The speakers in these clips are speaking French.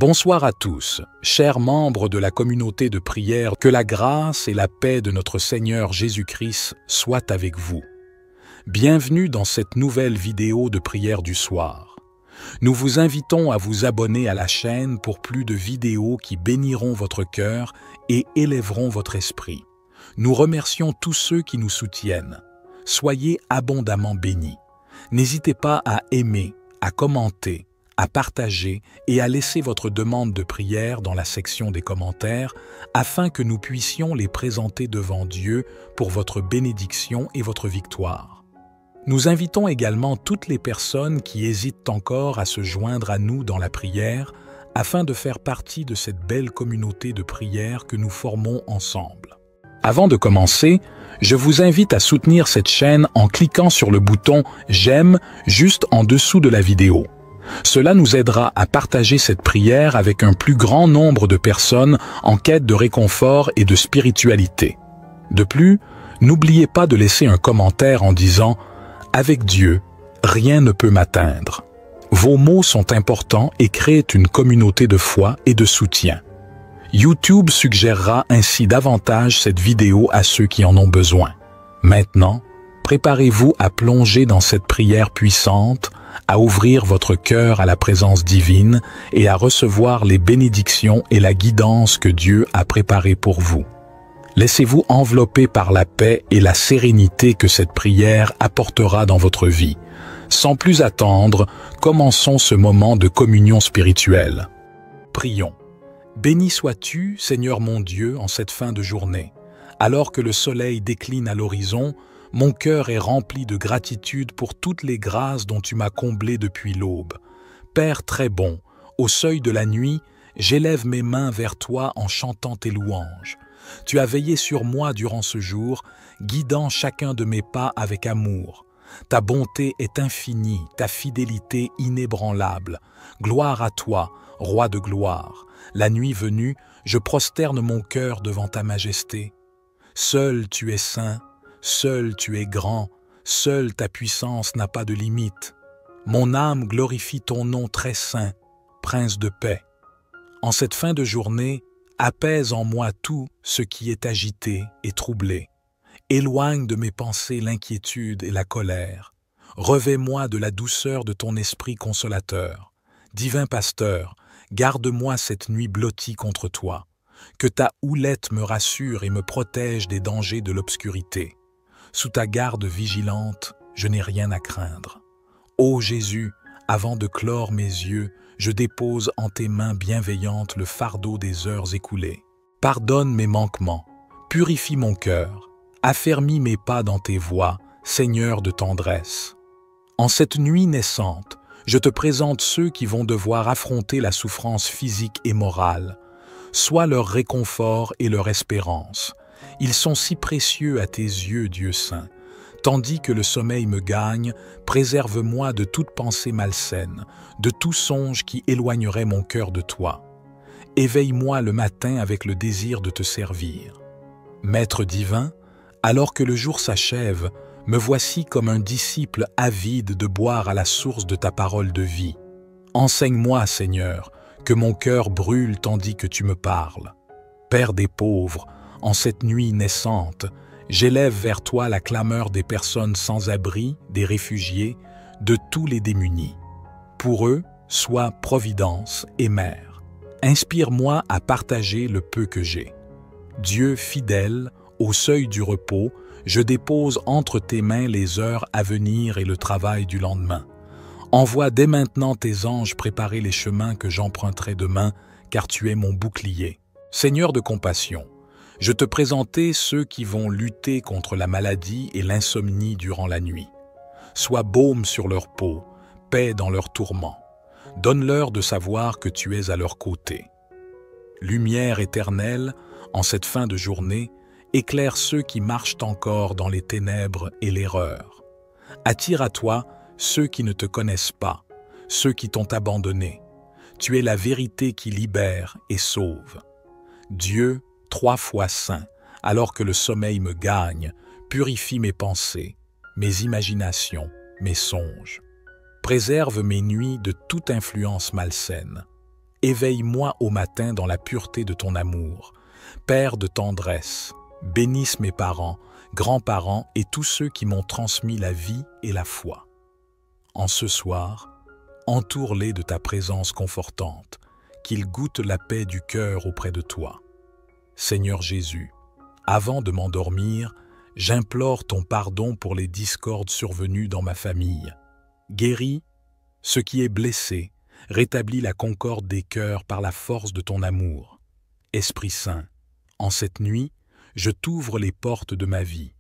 Bonsoir à tous, chers membres de la communauté de prière, que la grâce et la paix de notre Seigneur Jésus-Christ soient avec vous. Bienvenue dans cette nouvelle vidéo de prière du soir. Nous vous invitons à vous abonner à la chaîne pour plus de vidéos qui béniront votre cœur et élèveront votre esprit. Nous remercions tous ceux qui nous soutiennent. Soyez abondamment bénis. N'hésitez pas à aimer, à commenter, à partager et à laisser votre demande de prière dans la section des commentaires afin que nous puissions les présenter devant Dieu pour votre bénédiction et votre victoire. Nous invitons également toutes les personnes qui hésitent encore à se joindre à nous dans la prière afin de faire partie de cette belle communauté de prière que nous formons ensemble. Avant de commencer, je vous invite à soutenir cette chaîne en cliquant sur le bouton « J'aime » juste en dessous de la vidéo. Cela nous aidera à partager cette prière avec un plus grand nombre de personnes en quête de réconfort et de spiritualité. De plus, n'oubliez pas de laisser un commentaire en disant « Avec Dieu, rien ne peut m'atteindre ». Vos mots sont importants et créent une communauté de foi et de soutien. YouTube suggérera ainsi davantage cette vidéo à ceux qui en ont besoin. Maintenant, préparez-vous à plonger dans cette prière puissante, à ouvrir votre cœur à la présence divine et à recevoir les bénédictions et la guidance que Dieu a préparées pour vous. Laissez-vous envelopper par la paix et la sérénité que cette prière apportera dans votre vie. Sans plus attendre, commençons ce moment de communion spirituelle. Prions. Béni sois-tu, Seigneur mon Dieu, en cette fin de journée. Alors que le soleil décline à l'horizon, mon cœur est rempli de gratitude pour toutes les grâces dont tu m'as comblé depuis l'aube. Père très bon, au seuil de la nuit, j'élève mes mains vers toi en chantant tes louanges. Tu as veillé sur moi durant ce jour, guidant chacun de mes pas avec amour. Ta bonté est infinie, ta fidélité inébranlable. Gloire à toi, Roi de gloire. La nuit venue, je prosterne mon cœur devant ta majesté. Seul tu es saint, seul tu es grand, seule ta puissance n'a pas de limite. Mon âme glorifie ton nom très saint, Prince de paix. En cette fin de journée, apaise en moi tout ce qui est agité et troublé. Éloigne de mes pensées l'inquiétude et la colère. Revêt-moi de la douceur de ton esprit consolateur. Divin pasteur, garde-moi cette nuit blottie contre toi. Que ta houlette me rassure et me protège des dangers de l'obscurité. Sous ta garde vigilante, je n'ai rien à craindre. Ô Jésus, avant de clore mes yeux, je dépose en tes mains bienveillantes le fardeau des heures écoulées. Pardonne mes manquements, purifie mon cœur, affermis mes pas dans tes voies, Seigneur de tendresse. En cette nuit naissante, je te présente ceux qui vont devoir affronter la souffrance physique et morale. Sois leur réconfort et leur espérance. Ils sont si précieux à tes yeux, Dieu saint. Tandis que le sommeil me gagne, préserve-moi de toute pensée malsaine, de tout songe qui éloignerait mon cœur de toi. Éveille-moi le matin avec le désir de te servir. Maître divin, alors que le jour s'achève, me voici comme un disciple avide de boire à la source de ta parole de vie. Enseigne-moi, Seigneur, que mon cœur brûle tandis que tu me parles. Père des pauvres, en cette nuit naissante, j'élève vers toi la clameur des personnes sans abri, des réfugiés, de tous les démunis. Pour eux, sois providence et mère. Inspire-moi à partager le peu que j'ai. Dieu fidèle, au seuil du repos, je dépose entre tes mains les heures à venir et le travail du lendemain. Envoie dès maintenant tes anges préparer les chemins que j'emprunterai demain, car tu es mon bouclier. Seigneur de compassion, je te présentais ceux qui vont lutter contre la maladie et l'insomnie durant la nuit. Sois baume sur leur peau, paix dans leurs tourments. Donne-leur de savoir que tu es à leur côté. Lumière éternelle, en cette fin de journée, éclaire ceux qui marchent encore dans les ténèbres et l'erreur. Attire à toi ceux qui ne te connaissent pas, ceux qui t'ont abandonné. Tu es la vérité qui libère et sauve. Dieu, 3 fois saint, alors que le sommeil me gagne, purifie mes pensées, mes imaginations, mes songes. Préserve mes nuits de toute influence malsaine. Éveille-moi au matin dans la pureté de ton amour. Père de tendresse, bénisse mes parents, grands-parents et tous ceux qui m'ont transmis la vie et la foi. En ce soir, entoure-les de ta présence confortante, qu'ils goûtent la paix du cœur auprès de toi. Seigneur Jésus, avant de m'endormir, j'implore ton pardon pour les discordes survenues dans ma famille. Guéris ce qui est blessé, rétablis la concorde des cœurs par la force de ton amour. Esprit Saint, en cette nuit, je t'ouvre les portes de ma vie.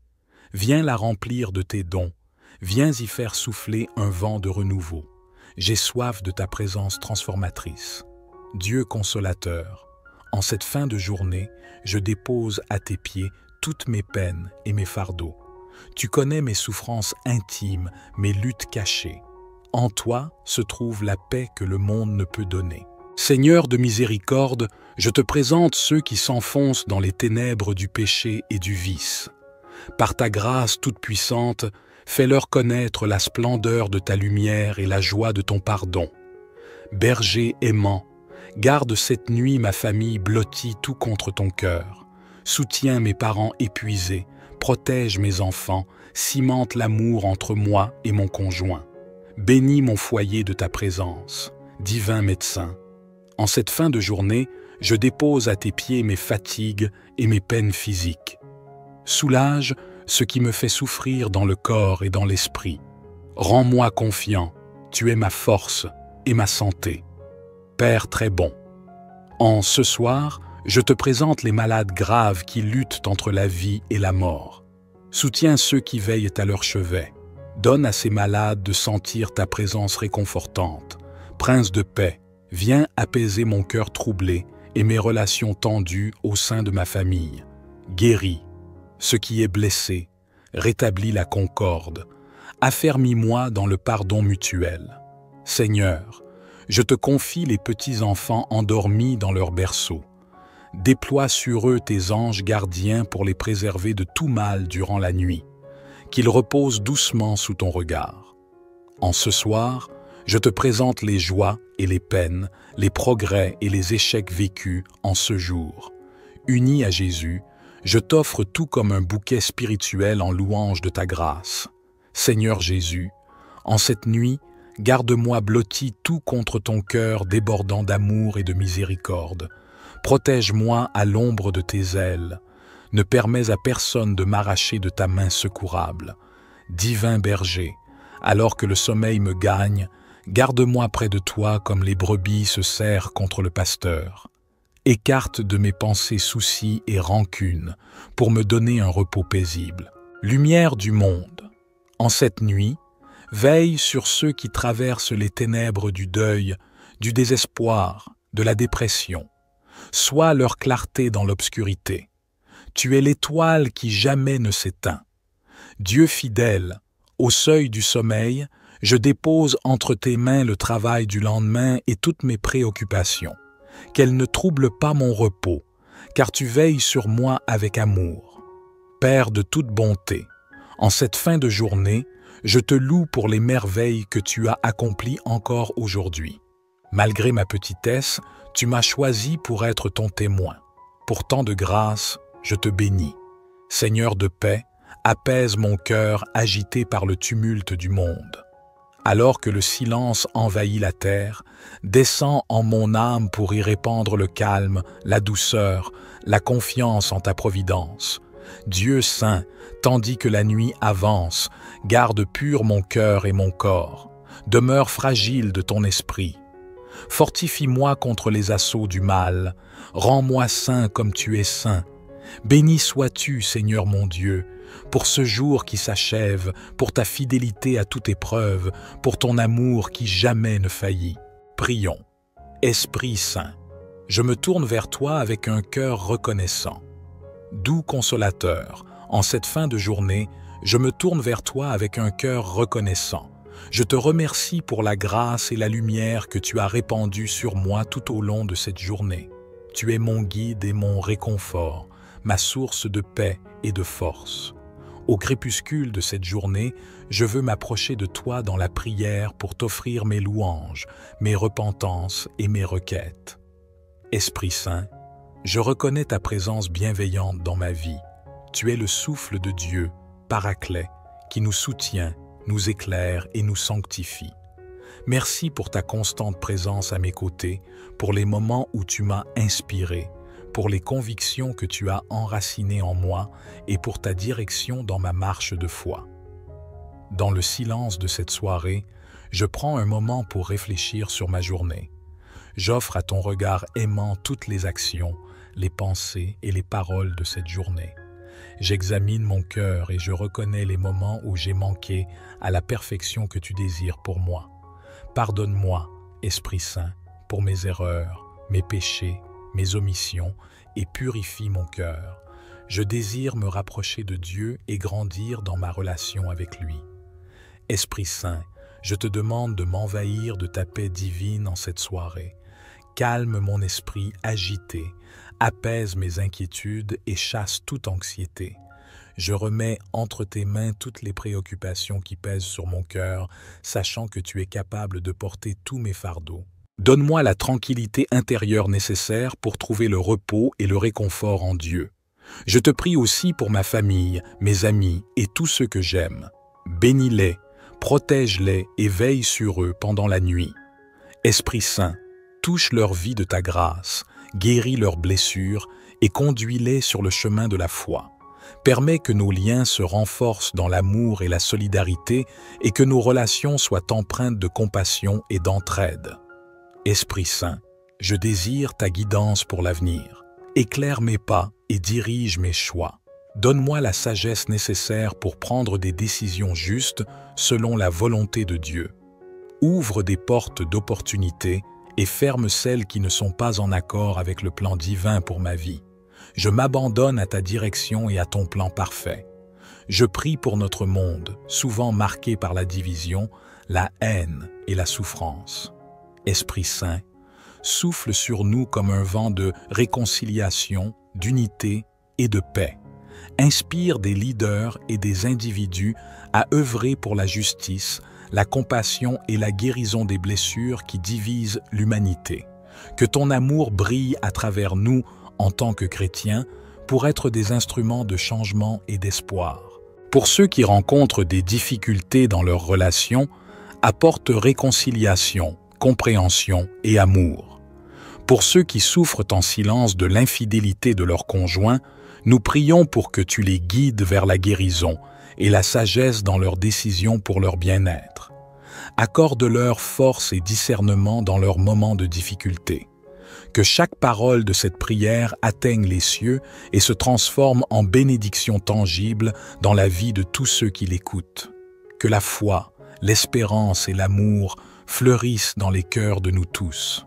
Viens la remplir de tes dons, viens y faire souffler un vent de renouveau. J'ai soif de ta présence transformatrice. Dieu consolateur, en cette fin de journée, je dépose à tes pieds toutes mes peines et mes fardeaux. Tu connais mes souffrances intimes, mes luttes cachées. En toi se trouve la paix que le monde ne peut donner. Seigneur de miséricorde, je te présente ceux qui s'enfoncent dans les ténèbres du péché et du vice. Par ta grâce toute-puissante, fais-leur connaître la splendeur de ta lumière et la joie de ton pardon. Berger aimant, garde cette nuit ma famille blottie tout contre ton cœur. Soutiens mes parents épuisés, protège mes enfants, cimente l'amour entre moi et mon conjoint. Bénis mon foyer de ta présence, divin médecin. En cette fin de journée, je dépose à tes pieds mes fatigues et mes peines physiques. Soulage ce qui me fait souffrir dans le corps et dans l'esprit. Rends-moi confiant, tu es ma force et ma santé. Père très bon, en ce soir, je te présente les malades graves qui luttent entre la vie et la mort. Soutiens ceux qui veillent à leur chevet. Donne à ces malades de sentir ta présence réconfortante. Prince de paix, viens apaiser mon cœur troublé et mes relations tendues au sein de ma famille. Guéris ce qui est blessé, rétablis la concorde. Affermis-moi dans le pardon mutuel. Seigneur, je te confie les petits-enfants endormis dans leur berceau. Déploie sur eux tes anges gardiens pour les préserver de tout mal durant la nuit. Qu'ils reposent doucement sous ton regard. En ce soir, je te présente les joies et les peines, les progrès et les échecs vécus en ce jour. Unis à Jésus, je t'offre tout comme un bouquet spirituel en louange de ta grâce. Seigneur Jésus, en cette nuit, garde-moi blotti tout contre ton cœur débordant d'amour et de miséricorde. Protège-moi à l'ombre de tes ailes. Ne permets à personne de m'arracher de ta main secourable. Divin berger, alors que le sommeil me gagne, garde-moi près de toi comme les brebis se serrent contre le pasteur. Écarte de mes pensées soucis et rancunes pour me donner un repos paisible. Lumière du monde, en cette nuit, veille sur ceux qui traversent les ténèbres du deuil, du désespoir, de la dépression. Sois leur clarté dans l'obscurité. Tu es l'étoile qui jamais ne s'éteint. Dieu fidèle, au seuil du sommeil, je dépose entre tes mains le travail du lendemain et toutes mes préoccupations. Qu'elles ne troublent pas mon repos, car tu veilles sur moi avec amour. Père de toute bonté, en cette fin de journée, je te loue pour les merveilles que tu as accomplies encore aujourd'hui. Malgré ma petitesse, tu m'as choisi pour être ton témoin. Pour tant de grâce, je te bénis. Seigneur de paix, apaise mon cœur agité par le tumulte du monde. Alors que le silence envahit la terre, descends en mon âme pour y répandre le calme, la douceur, la confiance en ta providence. Dieu saint, tandis que la nuit avance, garde pur mon cœur et mon corps. Demeure fragile de ton esprit. Fortifie-moi contre les assauts du mal. Rends-moi saint comme tu es saint. Béni sois-tu, Seigneur mon Dieu, pour ce jour qui s'achève, pour ta fidélité à toute épreuve, pour ton amour qui jamais ne faillit. Prions. Esprit Saint, je me tourne vers toi avec un cœur reconnaissant. Doux consolateur, en cette fin de journée, je me tourne vers toi avec un cœur reconnaissant. Je te remercie pour la grâce et la lumière que tu as répandue sur moi tout au long de cette journée. Tu es mon guide et mon réconfort, ma source de paix et de force. Au crépuscule de cette journée, je veux m'approcher de toi dans la prière pour t'offrir mes louanges, mes repentances et mes requêtes. Esprit Saint, je reconnais ta présence bienveillante dans ma vie. Tu es le souffle de Dieu, Paraclet, qui nous soutient, nous éclaire et nous sanctifie. Merci pour ta constante présence à mes côtés, pour les moments où tu m'as inspiré, pour les convictions que tu as enracinées en moi et pour ta direction dans ma marche de foi. Dans le silence de cette soirée, je prends un moment pour réfléchir sur ma journée. J'offre à ton regard aimant toutes les actions, les pensées et les paroles de cette journée. J'examine mon cœur et je reconnais les moments où j'ai manqué à la perfection que tu désires pour moi. Pardonne-moi, Esprit Saint, pour mes erreurs, mes péchés, mes omissions, et purifie mon cœur. Je désire me rapprocher de Dieu et grandir dans ma relation avec lui. Esprit Saint, je te demande de m'envahir de ta paix divine en cette soirée. Calme mon esprit agité, apaise mes inquiétudes et chasse toute anxiété. Je remets entre tes mains toutes les préoccupations qui pèsent sur mon cœur, sachant que tu es capable de porter tous mes fardeaux. Donne-moi la tranquillité intérieure nécessaire pour trouver le repos et le réconfort en Dieu. Je te prie aussi pour ma famille, mes amis et tous ceux que j'aime. Bénis-les, protège-les et veille sur eux pendant la nuit. Esprit Saint, touche leur vie de ta grâce, guéris leurs blessures et conduis-les sur le chemin de la foi. Permets que nos liens se renforcent dans l'amour et la solidarité et que nos relations soient empreintes de compassion et d'entraide. Esprit Saint, je désire ta guidance pour l'avenir. Éclaire mes pas et dirige mes choix. Donne-moi la sagesse nécessaire pour prendre des décisions justes selon la volonté de Dieu. Ouvre des portes d'opportunité et ferme celles qui ne sont pas en accord avec le plan divin pour ma vie. Je m'abandonne à ta direction et à ton plan parfait. Je prie pour notre monde, souvent marqué par la division, la haine et la souffrance. Esprit Saint, souffle sur nous comme un vent de réconciliation, d'unité et de paix. Inspire des leaders et des individus à œuvrer pour la justice, la compassion et la guérison des blessures qui divisent l'humanité. Que ton amour brille à travers nous en tant que chrétiens pour être des instruments de changement et d'espoir. Pour ceux qui rencontrent des difficultés dans leurs relations, apporte réconciliation, compréhension et amour. Pour ceux qui souffrent en silence de l'infidélité de leur conjoint, nous prions pour que tu les guides vers la guérison et la sagesse dans leurs décisions pour leur bien-être. Accorde-leur force et discernement dans leurs moments de difficulté. Que chaque parole de cette prière atteigne les cieux et se transforme en bénédiction tangible dans la vie de tous ceux qui l'écoutent. Que la foi, l'espérance et l'amour fleurissent dans les cœurs de nous tous.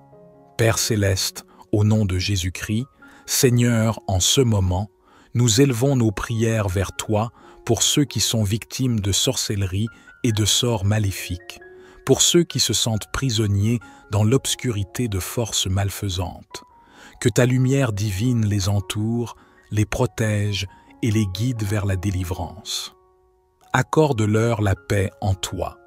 Père céleste, au nom de Jésus-Christ, Seigneur, en ce moment, nous élevons nos prières vers toi pour ceux qui sont victimes de sorcellerie et de sorts maléfiques, pour ceux qui se sentent prisonniers dans l'obscurité de forces malfaisantes. Que ta lumière divine les entoure, les protège et les guide vers la délivrance. Accorde-leur la paix en toi,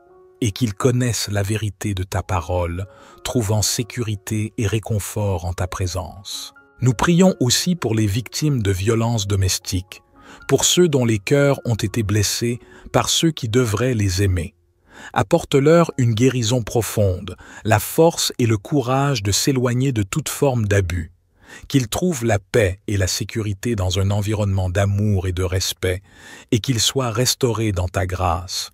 et qu'ils connaissent la vérité de ta parole, trouvant sécurité et réconfort en ta présence. Nous prions aussi pour les victimes de violences domestiques, pour ceux dont les cœurs ont été blessés par ceux qui devraient les aimer. Apporte-leur une guérison profonde, la force et le courage de s'éloigner de toute forme d'abus. Qu'ils trouvent la paix et la sécurité dans un environnement d'amour et de respect, et qu'ils soient restaurés dans ta grâce.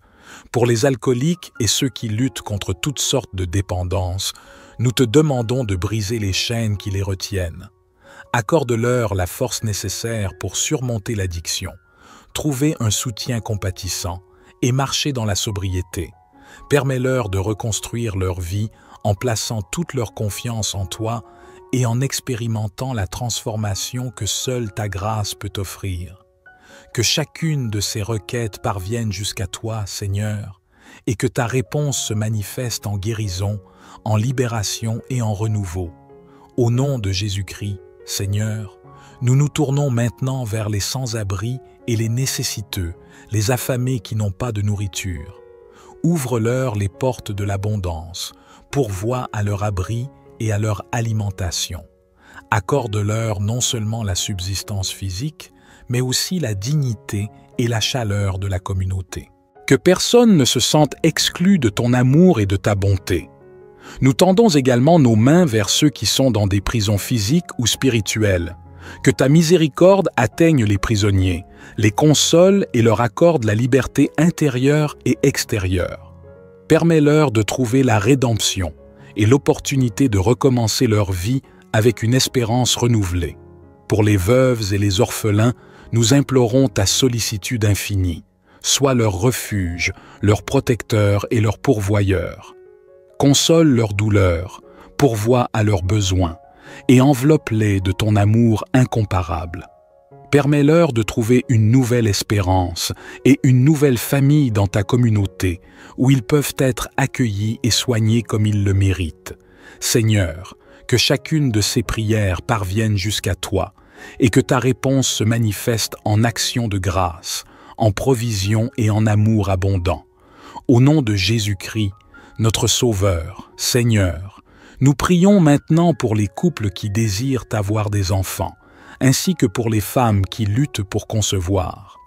Pour les alcooliques et ceux qui luttent contre toutes sortes de dépendances, nous te demandons de briser les chaînes qui les retiennent. Accorde-leur la force nécessaire pour surmonter l'addiction, trouver un soutien compatissant et marcher dans la sobriété. Permets-leur de reconstruire leur vie en plaçant toute leur confiance en toi et en expérimentant la transformation que seule ta grâce peut offrir. Que chacune de ces requêtes parvienne jusqu'à toi, Seigneur, et que ta réponse se manifeste en guérison, en libération et en renouveau. Au nom de Jésus-Christ, Seigneur, Nous nous tournons maintenant vers les sans-abri et les nécessiteux, les affamés qui n'ont pas de nourriture. Ouvre-leur les portes de l'abondance, pourvois à leur abri et à leur alimentation. Accorde-leur non seulement la subsistance physique, mais aussi la dignité et la chaleur de la communauté. Que personne ne se sente exclu de ton amour et de ta bonté. Nous tendons également nos mains vers ceux qui sont dans des prisons physiques ou spirituelles. Que ta miséricorde atteigne les prisonniers, les console et leur accorde la liberté intérieure et extérieure. Permets-leur de trouver la rédemption et l'opportunité de recommencer leur vie avec une espérance renouvelée. Pour les veuves et les orphelins, nous implorons ta sollicitude infinie. Sois leur refuge, leur protecteur et leur pourvoyeur. Console leurs douleurs, pourvois à leurs besoins, et enveloppe-les de ton amour incomparable. Permets-leur de trouver une nouvelle espérance et une nouvelle famille dans ta communauté, où ils peuvent être accueillis et soignés comme ils le méritent. Seigneur, que chacune de ces prières parvienne jusqu'à toi, et que ta réponse se manifeste en action de grâce, en provision et en amour abondant. Au nom de Jésus-Christ, notre Sauveur, Seigneur, nous prions maintenant pour les couples qui désirent avoir des enfants, ainsi que pour les femmes qui luttent pour concevoir.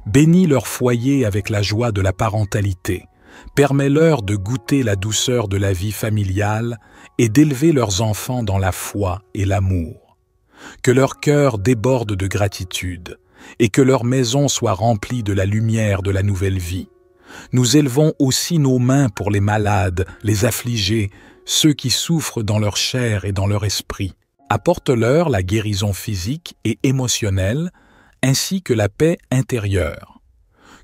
Bénis leur foyer avec la joie de la parentalité. Permets-leur de goûter la douceur de la vie familiale et d'élever leurs enfants dans la foi et l'amour. Que leur cœur déborde de gratitude et que leur maison soit remplie de la lumière de la nouvelle vie. Nous élevons aussi nos mains pour les malades, les affligés, ceux qui souffrent dans leur chair et dans leur esprit. Apporte-leur la guérison physique et émotionnelle, ainsi que la paix intérieure.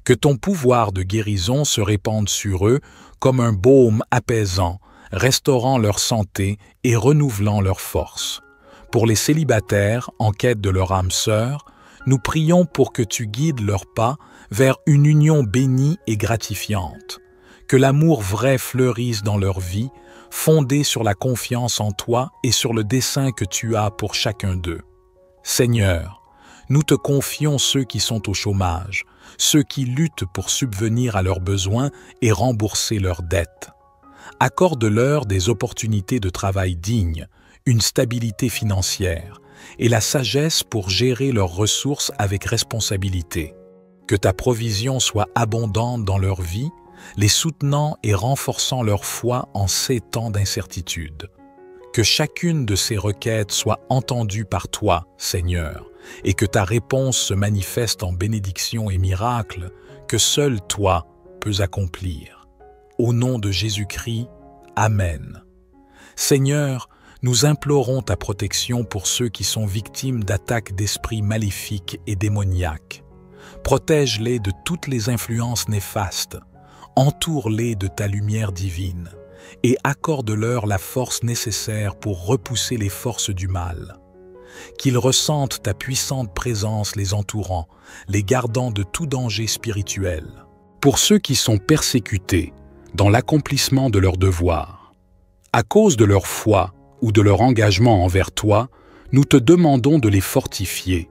Que ton pouvoir de guérison se répande sur eux comme un baume apaisant, restaurant leur santé et renouvelant leur force. Pour les célibataires en quête de leur âme sœur, nous prions pour que tu guides leurs pas vers une union bénie et gratifiante. Que l'amour vrai fleurisse dans leur vie, fondé sur la confiance en toi et sur le dessein que tu as pour chacun d'eux. Seigneur, nous te confions ceux qui sont au chômage, ceux qui luttent pour subvenir à leurs besoins et rembourser leurs dettes. Accorde-leur des opportunités de travail dignes, une stabilité financière et la sagesse pour gérer leurs ressources avec responsabilité. Que ta provision soit abondante dans leur vie, les soutenant et renforçant leur foi en ces temps d'incertitude. Que chacune de ces requêtes soit entendue par toi, Seigneur, et que ta réponse se manifeste en bénédictions et miracles que seul toi peux accomplir. Au nom de Jésus-Christ, Amen. Seigneur, nous implorons ta protection pour ceux qui sont victimes d'attaques d'esprits maléfiques et démoniaques. Protège-les de toutes les influences néfastes, entoure-les de ta lumière divine et accorde-leur la force nécessaire pour repousser les forces du mal. Qu'ils ressentent ta puissante présence les entourant, les gardant de tout danger spirituel. Pour ceux qui sont persécutés dans l'accomplissement de leurs devoirs, à cause de leur foi ou de leur engagement envers toi, nous te demandons de les fortifier.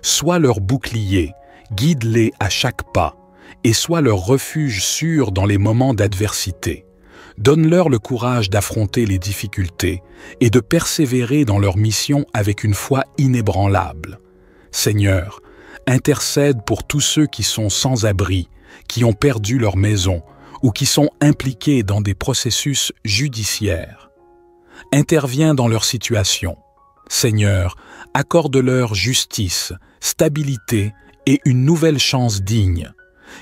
Sois leur bouclier, guide-les à chaque pas, et sois leur refuge sûr dans les moments d'adversité. Donne-leur le courage d'affronter les difficultés et de persévérer dans leur mission avec une foi inébranlable. Seigneur, intercède pour tous ceux qui sont sans abri, qui ont perdu leur maison ou qui sont impliqués dans des processus judiciaires. Interviens dans leur situation. Seigneur, accorde-leur justice, stabilité et une nouvelle chance digne.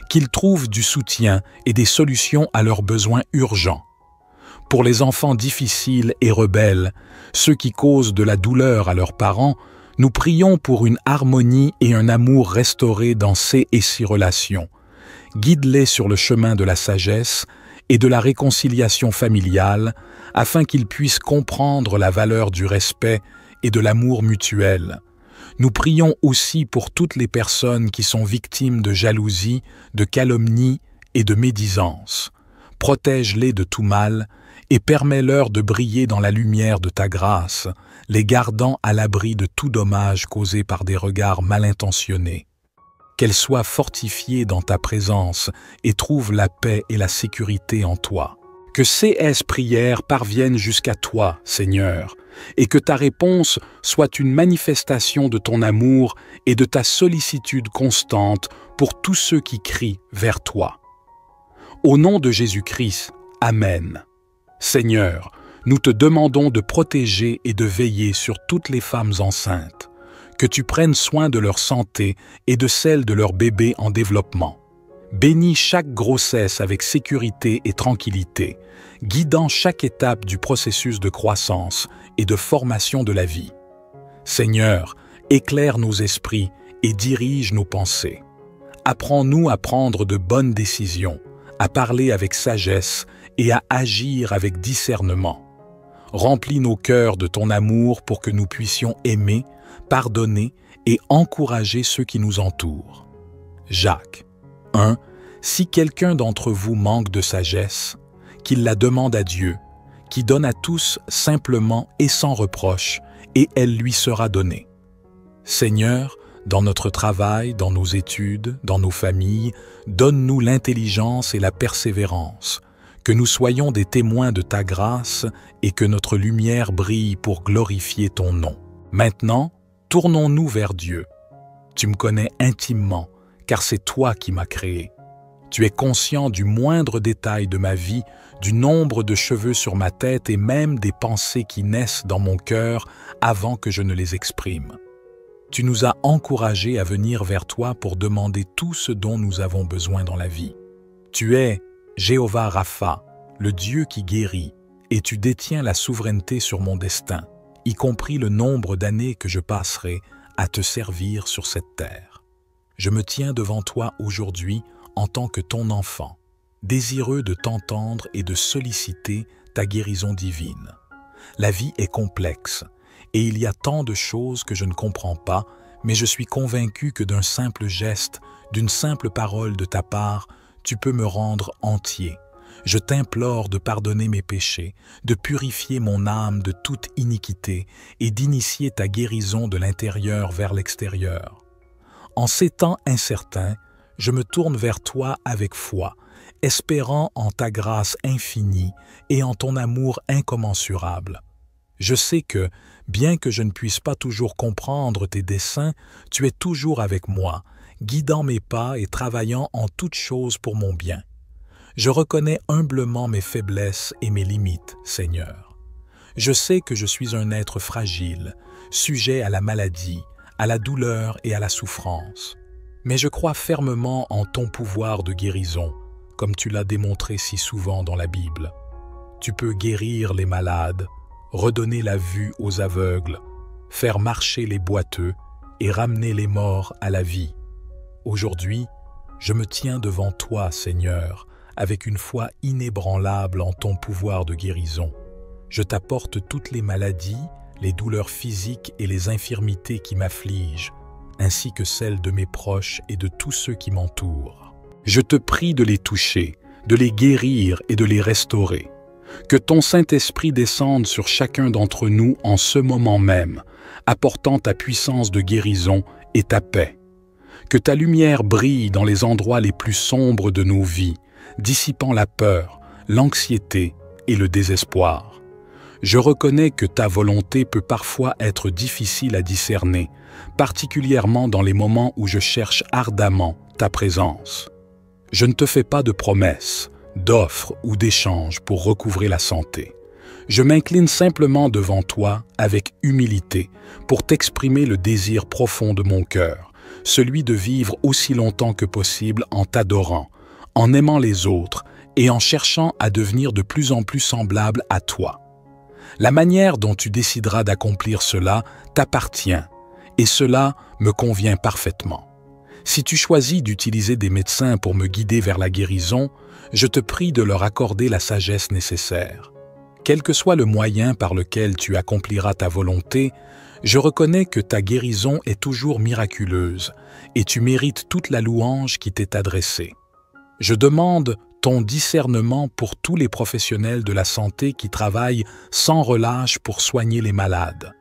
Qu'ils trouvent du soutien et des solutions à leurs besoins urgents. Pour les enfants difficiles et rebelles, ceux qui causent de la douleur à leurs parents, nous prions pour une harmonie et un amour restaurés dans ces et ces relations. Guide-les sur le chemin de la sagesse et de la réconciliation familiale, afin qu'ils puissent comprendre la valeur du respect et de l'amour mutuel. Nous prions aussi pour toutes les personnes qui sont victimes de jalousie, de calomnie et de médisance. Protège-les de tout mal et permets-leur de briller dans la lumière de ta grâce, les gardant à l'abri de tout dommage causé par des regards mal intentionnés. Qu'elles soient fortifiées dans ta présence et trouvent la paix et la sécurité en toi. Que ces prières parviennent jusqu'à toi, Seigneur, et que ta réponse soit une manifestation de ton amour et de ta sollicitude constante pour tous ceux qui crient vers toi. Au nom de Jésus-Christ, Amen. Seigneur, nous te demandons de protéger et de veiller sur toutes les femmes enceintes, que tu prennes soin de leur santé et de celle de leur bébé en développement. Bénis chaque grossesse avec sécurité et tranquillité, guidant chaque étape du processus de croissance et de formation de la vie. Seigneur, éclaire nos esprits et dirige nos pensées. Apprends-nous à prendre de bonnes décisions, à parler avec sagesse et à agir avec discernement. Remplis nos cœurs de ton amour pour que nous puissions aimer, pardonner et encourager ceux qui nous entourent. Jacques 1. Si quelqu'un d'entre vous manque de sagesse, qu'il la demande à Dieu, qui donne à tous simplement et sans reproche, et elle lui sera donnée. Seigneur, dans notre travail, dans nos études, dans nos familles, donne-nous l'intelligence et la persévérance, que nous soyons des témoins de ta grâce et que notre lumière brille pour glorifier ton nom. Maintenant, tournons-nous vers Dieu. Tu me connais intimement, car c'est toi qui m'as créé. Tu es conscient du moindre détail de ma vie, du nombre de cheveux sur ma tête et même des pensées qui naissent dans mon cœur avant que je ne les exprime. Tu nous as encouragés à venir vers toi pour demander tout ce dont nous avons besoin dans la vie. Tu es Jéhovah Rapha, le Dieu qui guérit, et tu détiens la souveraineté sur mon destin, y compris le nombre d'années que je passerai à te servir sur cette terre. Je me tiens devant toi aujourd'hui en tant que ton enfant, désireux de t'entendre et de solliciter ta guérison divine. La vie est complexe, et il y a tant de choses que je ne comprends pas, mais je suis convaincu que d'un simple geste, d'une simple parole de ta part, tu peux me rendre entier. Je t'implore de pardonner mes péchés, de purifier mon âme de toute iniquité et d'initier ta guérison de l'intérieur vers l'extérieur. En ces temps incertains, je me tourne vers toi avec foi, espérant en ta grâce infinie et en ton amour incommensurable. Je sais que, bien que je ne puisse pas toujours comprendre tes desseins, tu es toujours avec moi, guidant mes pas et travaillant en toutes choses pour mon bien. Je reconnais humblement mes faiblesses et mes limites, Seigneur. Je sais que je suis un être fragile, sujet à la maladie, à la douleur et à la souffrance. Mais je crois fermement en ton pouvoir de guérison, comme tu l'as démontré si souvent dans la Bible. Tu peux guérir les malades, redonner la vue aux aveugles, faire marcher les boiteux et ramener les morts à la vie. Aujourd'hui, je me tiens devant toi, Seigneur, avec une foi inébranlable en ton pouvoir de guérison. Je t'apporte toutes les maladies, les douleurs physiques et les infirmités qui m'affligent, ainsi que celles de mes proches et de tous ceux qui m'entourent. Je te prie de les toucher, de les guérir et de les restaurer. Que ton Saint-Esprit descende sur chacun d'entre nous en ce moment même, apportant ta puissance de guérison et ta paix. Que ta lumière brille dans les endroits les plus sombres de nos vies, dissipant la peur, l'anxiété et le désespoir. Je reconnais que ta volonté peut parfois être difficile à discerner, particulièrement dans les moments où je cherche ardemment ta présence. Je ne te fais pas de promesses, d'offres ou d'échanges pour recouvrer la santé. Je m'incline simplement devant toi avec humilité pour t'exprimer le désir profond de mon cœur, celui de vivre aussi longtemps que possible en t'adorant, en aimant les autres et en cherchant à devenir de plus en plus semblable à toi. La manière dont tu décideras d'accomplir cela t'appartient, et cela me convient parfaitement. Si tu choisis d'utiliser des médecins pour me guider vers la guérison, je te prie de leur accorder la sagesse nécessaire. Quel que soit le moyen par lequel tu accompliras ta volonté, je reconnais que ta guérison est toujours miraculeuse et tu mérites toute la louange qui t'est adressée. Je demande ton discernement pour tous les professionnels de la santé qui travaillent sans relâche pour soigner les malades.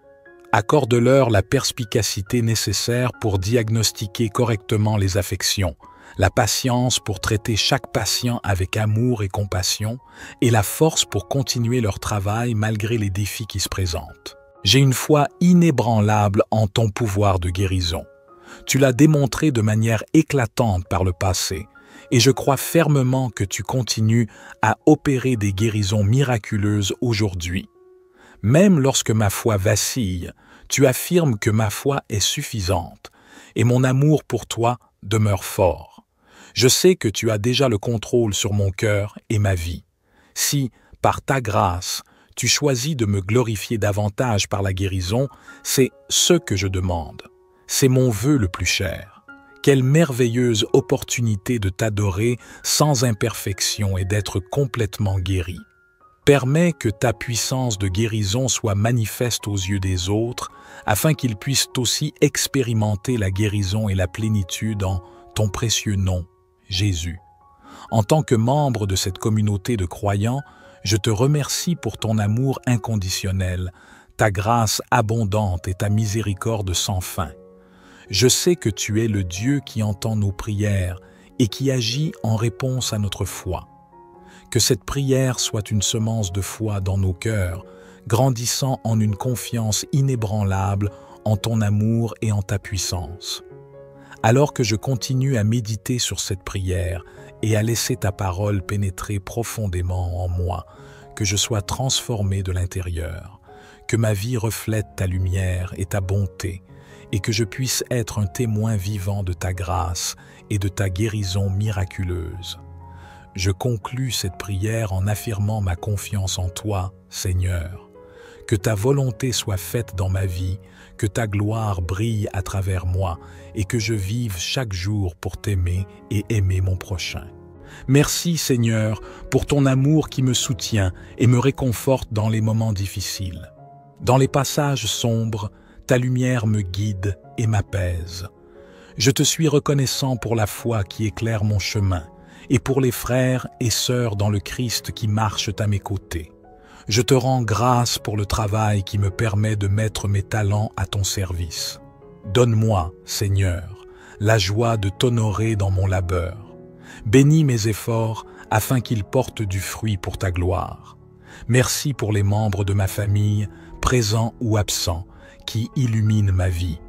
Accorde-leur la perspicacité nécessaire pour diagnostiquer correctement les affections, la patience pour traiter chaque patient avec amour et compassion, et la force pour continuer leur travail malgré les défis qui se présentent. J'ai une foi inébranlable en ton pouvoir de guérison. Tu l'as démontré de manière éclatante par le passé, et je crois fermement que tu continues à opérer des guérisons miraculeuses aujourd'hui. Même lorsque ma foi vacille, tu affirmes que ma foi est suffisante, et mon amour pour toi demeure fort. Je sais que tu as déjà le contrôle sur mon cœur et ma vie. Si, par ta grâce, tu choisis de me glorifier davantage par la guérison, c'est ce que je demande. C'est mon vœu le plus cher. Quelle merveilleuse opportunité de t'adorer sans imperfection et d'être complètement guéri. Permets que ta puissance de guérison soit manifeste aux yeux des autres, afin qu'ils puissent aussi expérimenter la guérison et la plénitude en ton précieux nom, Jésus. En tant que membre de cette communauté de croyants, je te remercie pour ton amour inconditionnel, ta grâce abondante et ta miséricorde sans fin. Je sais que tu es le Dieu qui entend nos prières et qui agit en réponse à notre foi. Que cette prière soit une semence de foi dans nos cœurs, grandissant en une confiance inébranlable en ton amour et en ta puissance. Alors que je continue à méditer sur cette prière et à laisser ta parole pénétrer profondément en moi, que je sois transformé de l'intérieur, que ma vie reflète ta lumière et ta bonté, et que je puisse être un témoin vivant de ta grâce et de ta guérison miraculeuse. Je conclus cette prière en affirmant ma confiance en toi, Seigneur. Que ta volonté soit faite dans ma vie, que ta gloire brille à travers moi et que je vive chaque jour pour t'aimer et aimer mon prochain. Merci, Seigneur, pour ton amour qui me soutient et me réconforte dans les moments difficiles. Dans les passages sombres, ta lumière me guide et m'apaise. Je te suis reconnaissant pour la foi qui éclaire mon chemin et pour les frères et sœurs dans le Christ qui marchent à mes côtés. Je te rends grâce pour le travail qui me permet de mettre mes talents à ton service. Donne-moi, Seigneur, la joie de t'honorer dans mon labeur. Bénis mes efforts afin qu'ils portent du fruit pour ta gloire. Merci pour les membres de ma famille, présents ou absents, qui illuminent ma vie.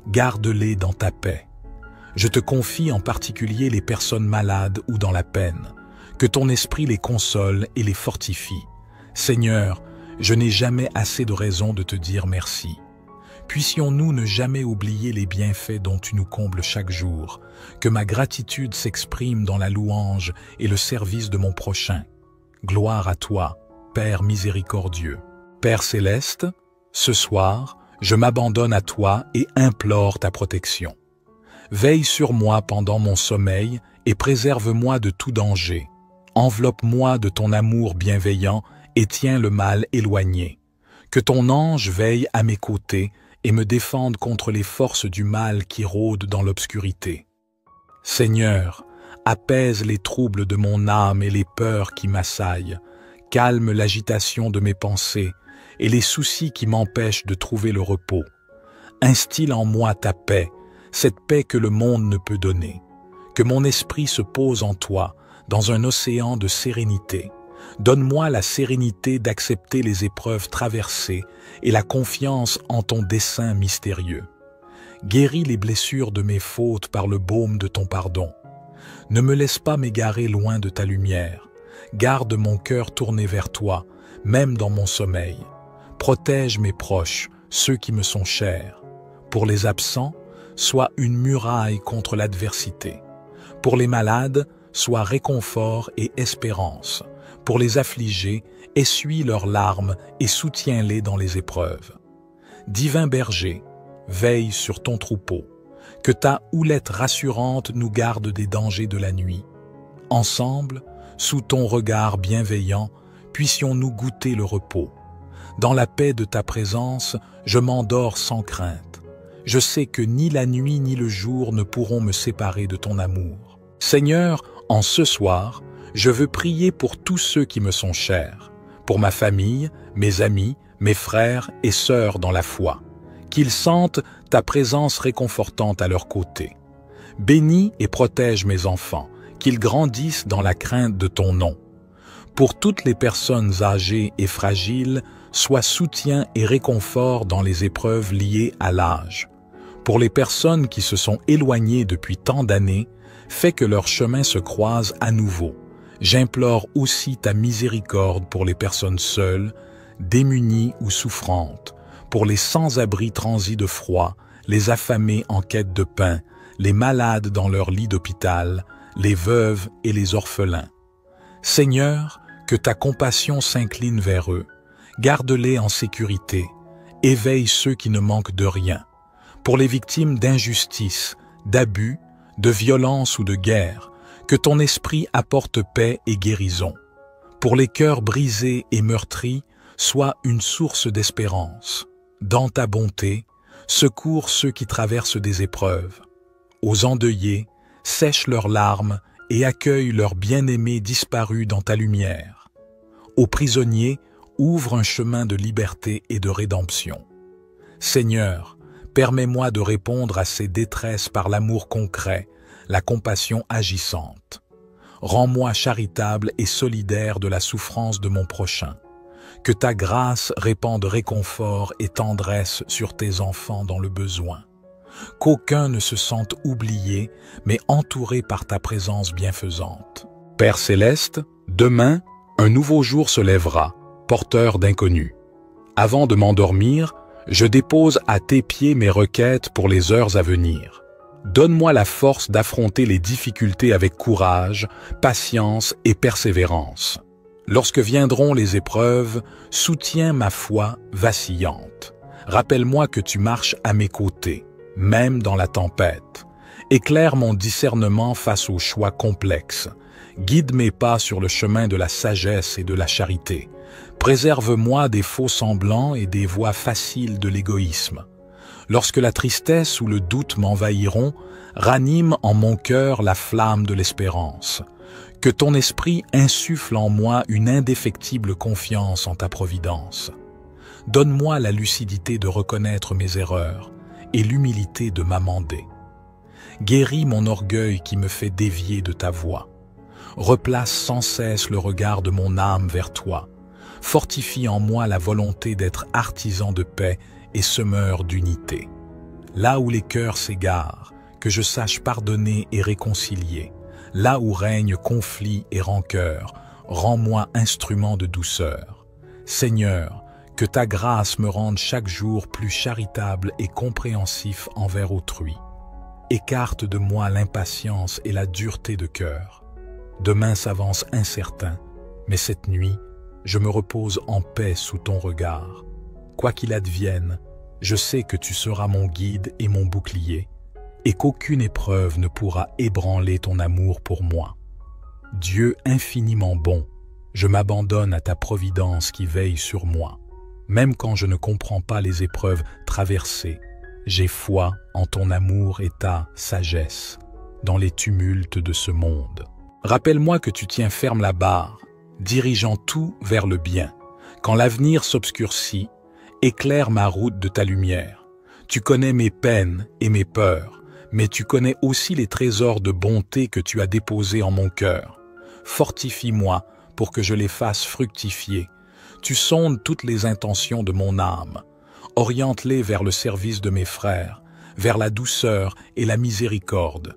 Garde-les dans ta paix. Je te confie en particulier les personnes malades ou dans la peine. Que ton esprit les console et les fortifie. Seigneur, je n'ai jamais assez de raisons de te dire merci. Puissions-nous ne jamais oublier les bienfaits dont tu nous combles chaque jour, que ma gratitude s'exprime dans la louange et le service de mon prochain. Gloire à toi, Père miséricordieux. Père céleste, ce soir, je m'abandonne à toi et implore ta protection. Veille sur moi pendant mon sommeil et préserve-moi de tout danger. Enveloppe-moi de ton amour bienveillant et tiens le mal éloigné. Que ton ange veille à mes côtés et me défende contre les forces du mal qui rôdent dans l'obscurité. Seigneur, apaise les troubles de mon âme et les peurs qui m'assaillent. Calme l'agitation de mes pensées et les soucis qui m'empêchent de trouver le repos. Instille en moi ta paix, cette paix que le monde ne peut donner. Que mon esprit se pose en toi, dans un océan de sérénité. Donne-moi la sérénité d'accepter les épreuves traversées et la confiance en ton dessein mystérieux. Guéris les blessures de mes fautes par le baume de ton pardon. Ne me laisse pas m'égarer loin de ta lumière. Garde mon cœur tourné vers toi, même dans mon sommeil. Protège mes proches, ceux qui me sont chers. Pour les absents, sois une muraille contre l'adversité. Pour les malades, sois réconfort et espérance. Pour les affligés, essuie leurs larmes et soutiens-les dans les épreuves. Divin berger, veille sur ton troupeau. Que ta houlette rassurante nous garde des dangers de la nuit. Ensemble, sous ton regard bienveillant, puissions-nous goûter le repos. Dans la paix de ta présence, je m'endors sans crainte. Je sais que ni la nuit ni le jour ne pourront me séparer de ton amour. Seigneur, en ce soir, Je veux prier pour tous ceux qui me sont chers, pour ma famille, mes amis, mes frères et sœurs dans la foi, qu'ils sentent ta présence réconfortante à leur côté. Bénis et protège mes enfants, qu'ils grandissent dans la crainte de ton nom. Pour toutes les personnes âgées et fragiles, sois soutien et réconfort dans les épreuves liées à l'âge. Pour les personnes qui se sont éloignées depuis tant d'années, fais que leurs chemins se croisent à nouveau. J'implore aussi ta miséricorde pour les personnes seules, démunies ou souffrantes, pour les sans-abri transis de froid, les affamés en quête de pain, les malades dans leur lit d'hôpital, les veuves et les orphelins. Seigneur, que ta compassion s'incline vers eux, garde-les en sécurité, éveille ceux qui ne manquent de rien. Pour les victimes d'injustice, d'abus, de violence ou de guerre, que ton esprit apporte paix et guérison. Pour les cœurs brisés et meurtris, sois une source d'espérance. Dans ta bonté, secours ceux qui traversent des épreuves. Aux endeuillés, sèche leurs larmes et accueille leurs bien-aimés disparus dans ta lumière. Aux prisonniers, ouvre un chemin de liberté et de rédemption. Seigneur, permets-moi de répondre à ces détresses par l'amour concret, la compassion agissante. Rends-moi charitable et solidaire de la souffrance de mon prochain. Que ta grâce répande réconfort et tendresse sur tes enfants dans le besoin. Qu'aucun ne se sente oublié, mais entouré par ta présence bienfaisante. Père céleste, demain, un nouveau jour se lèvera, porteur d'inconnus. Avant de m'endormir, je dépose à tes pieds mes requêtes pour les heures à venir. Donne-moi la force d'affronter les difficultés avec courage, patience et persévérance. Lorsque viendront les épreuves, soutiens ma foi vacillante. Rappelle-moi que tu marches à mes côtés, même dans la tempête. Éclaire mon discernement face aux choix complexes. Guide mes pas sur le chemin de la sagesse et de la charité. Préserve-moi des faux semblants et des voies faciles de l'égoïsme. Lorsque la tristesse ou le doute m'envahiront, ranime en mon cœur la flamme de l'espérance. Que ton esprit insuffle en moi une indéfectible confiance en ta providence. Donne-moi la lucidité de reconnaître mes erreurs et l'humilité de m'amender. Guéris mon orgueil qui me fait dévier de ta voie. Replace sans cesse le regard de mon âme vers toi. Fortifie en moi la volonté d'être artisan de paix et semeur d'unité. Là où les cœurs s'égarent, que je sache pardonner et réconcilier. Là où règne conflit et rancœur, rends-moi instrument de douceur. Seigneur, que ta grâce me rende chaque jour plus charitable et compréhensif envers autrui. Écarte de moi l'impatience et la dureté de cœur. Demain s'avance incertain, mais cette nuit, je me repose en paix sous ton regard. Quoi qu'il advienne, je sais que tu seras mon guide et mon bouclier, et qu'aucune épreuve ne pourra ébranler ton amour pour moi. Dieu infiniment bon, je m'abandonne à ta providence qui veille sur moi. Même quand je ne comprends pas les épreuves traversées, j'ai foi en ton amour et ta sagesse dans les tumultes de ce monde. Rappelle-moi que tu tiens ferme la barre, dirigeant tout vers le bien. Quand l'avenir s'obscurcit, éclaire ma route de ta lumière. Tu connais mes peines et mes peurs, mais tu connais aussi les trésors de bonté que tu as déposés en mon cœur. Fortifie-moi pour que je les fasse fructifier. Tu sondes toutes les intentions de mon âme. Oriente-les vers le service de mes frères, vers la douceur et la miséricorde.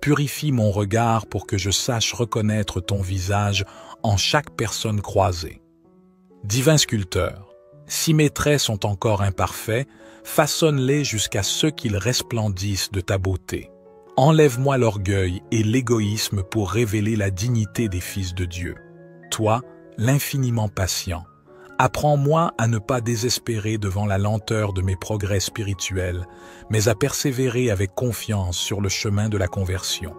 Purifie mon regard pour que je sache reconnaître ton visage en chaque personne croisée. Divin sculpteur, si mes traits sont encore imparfaits, façonne-les jusqu'à ce qu'ils resplendissent de ta beauté. Enlève-moi l'orgueil et l'égoïsme pour révéler la dignité des fils de Dieu. Toi, l'infiniment patient, apprends-moi à ne pas désespérer devant la lenteur de mes progrès spirituels, mais à persévérer avec confiance sur le chemin de la conversion.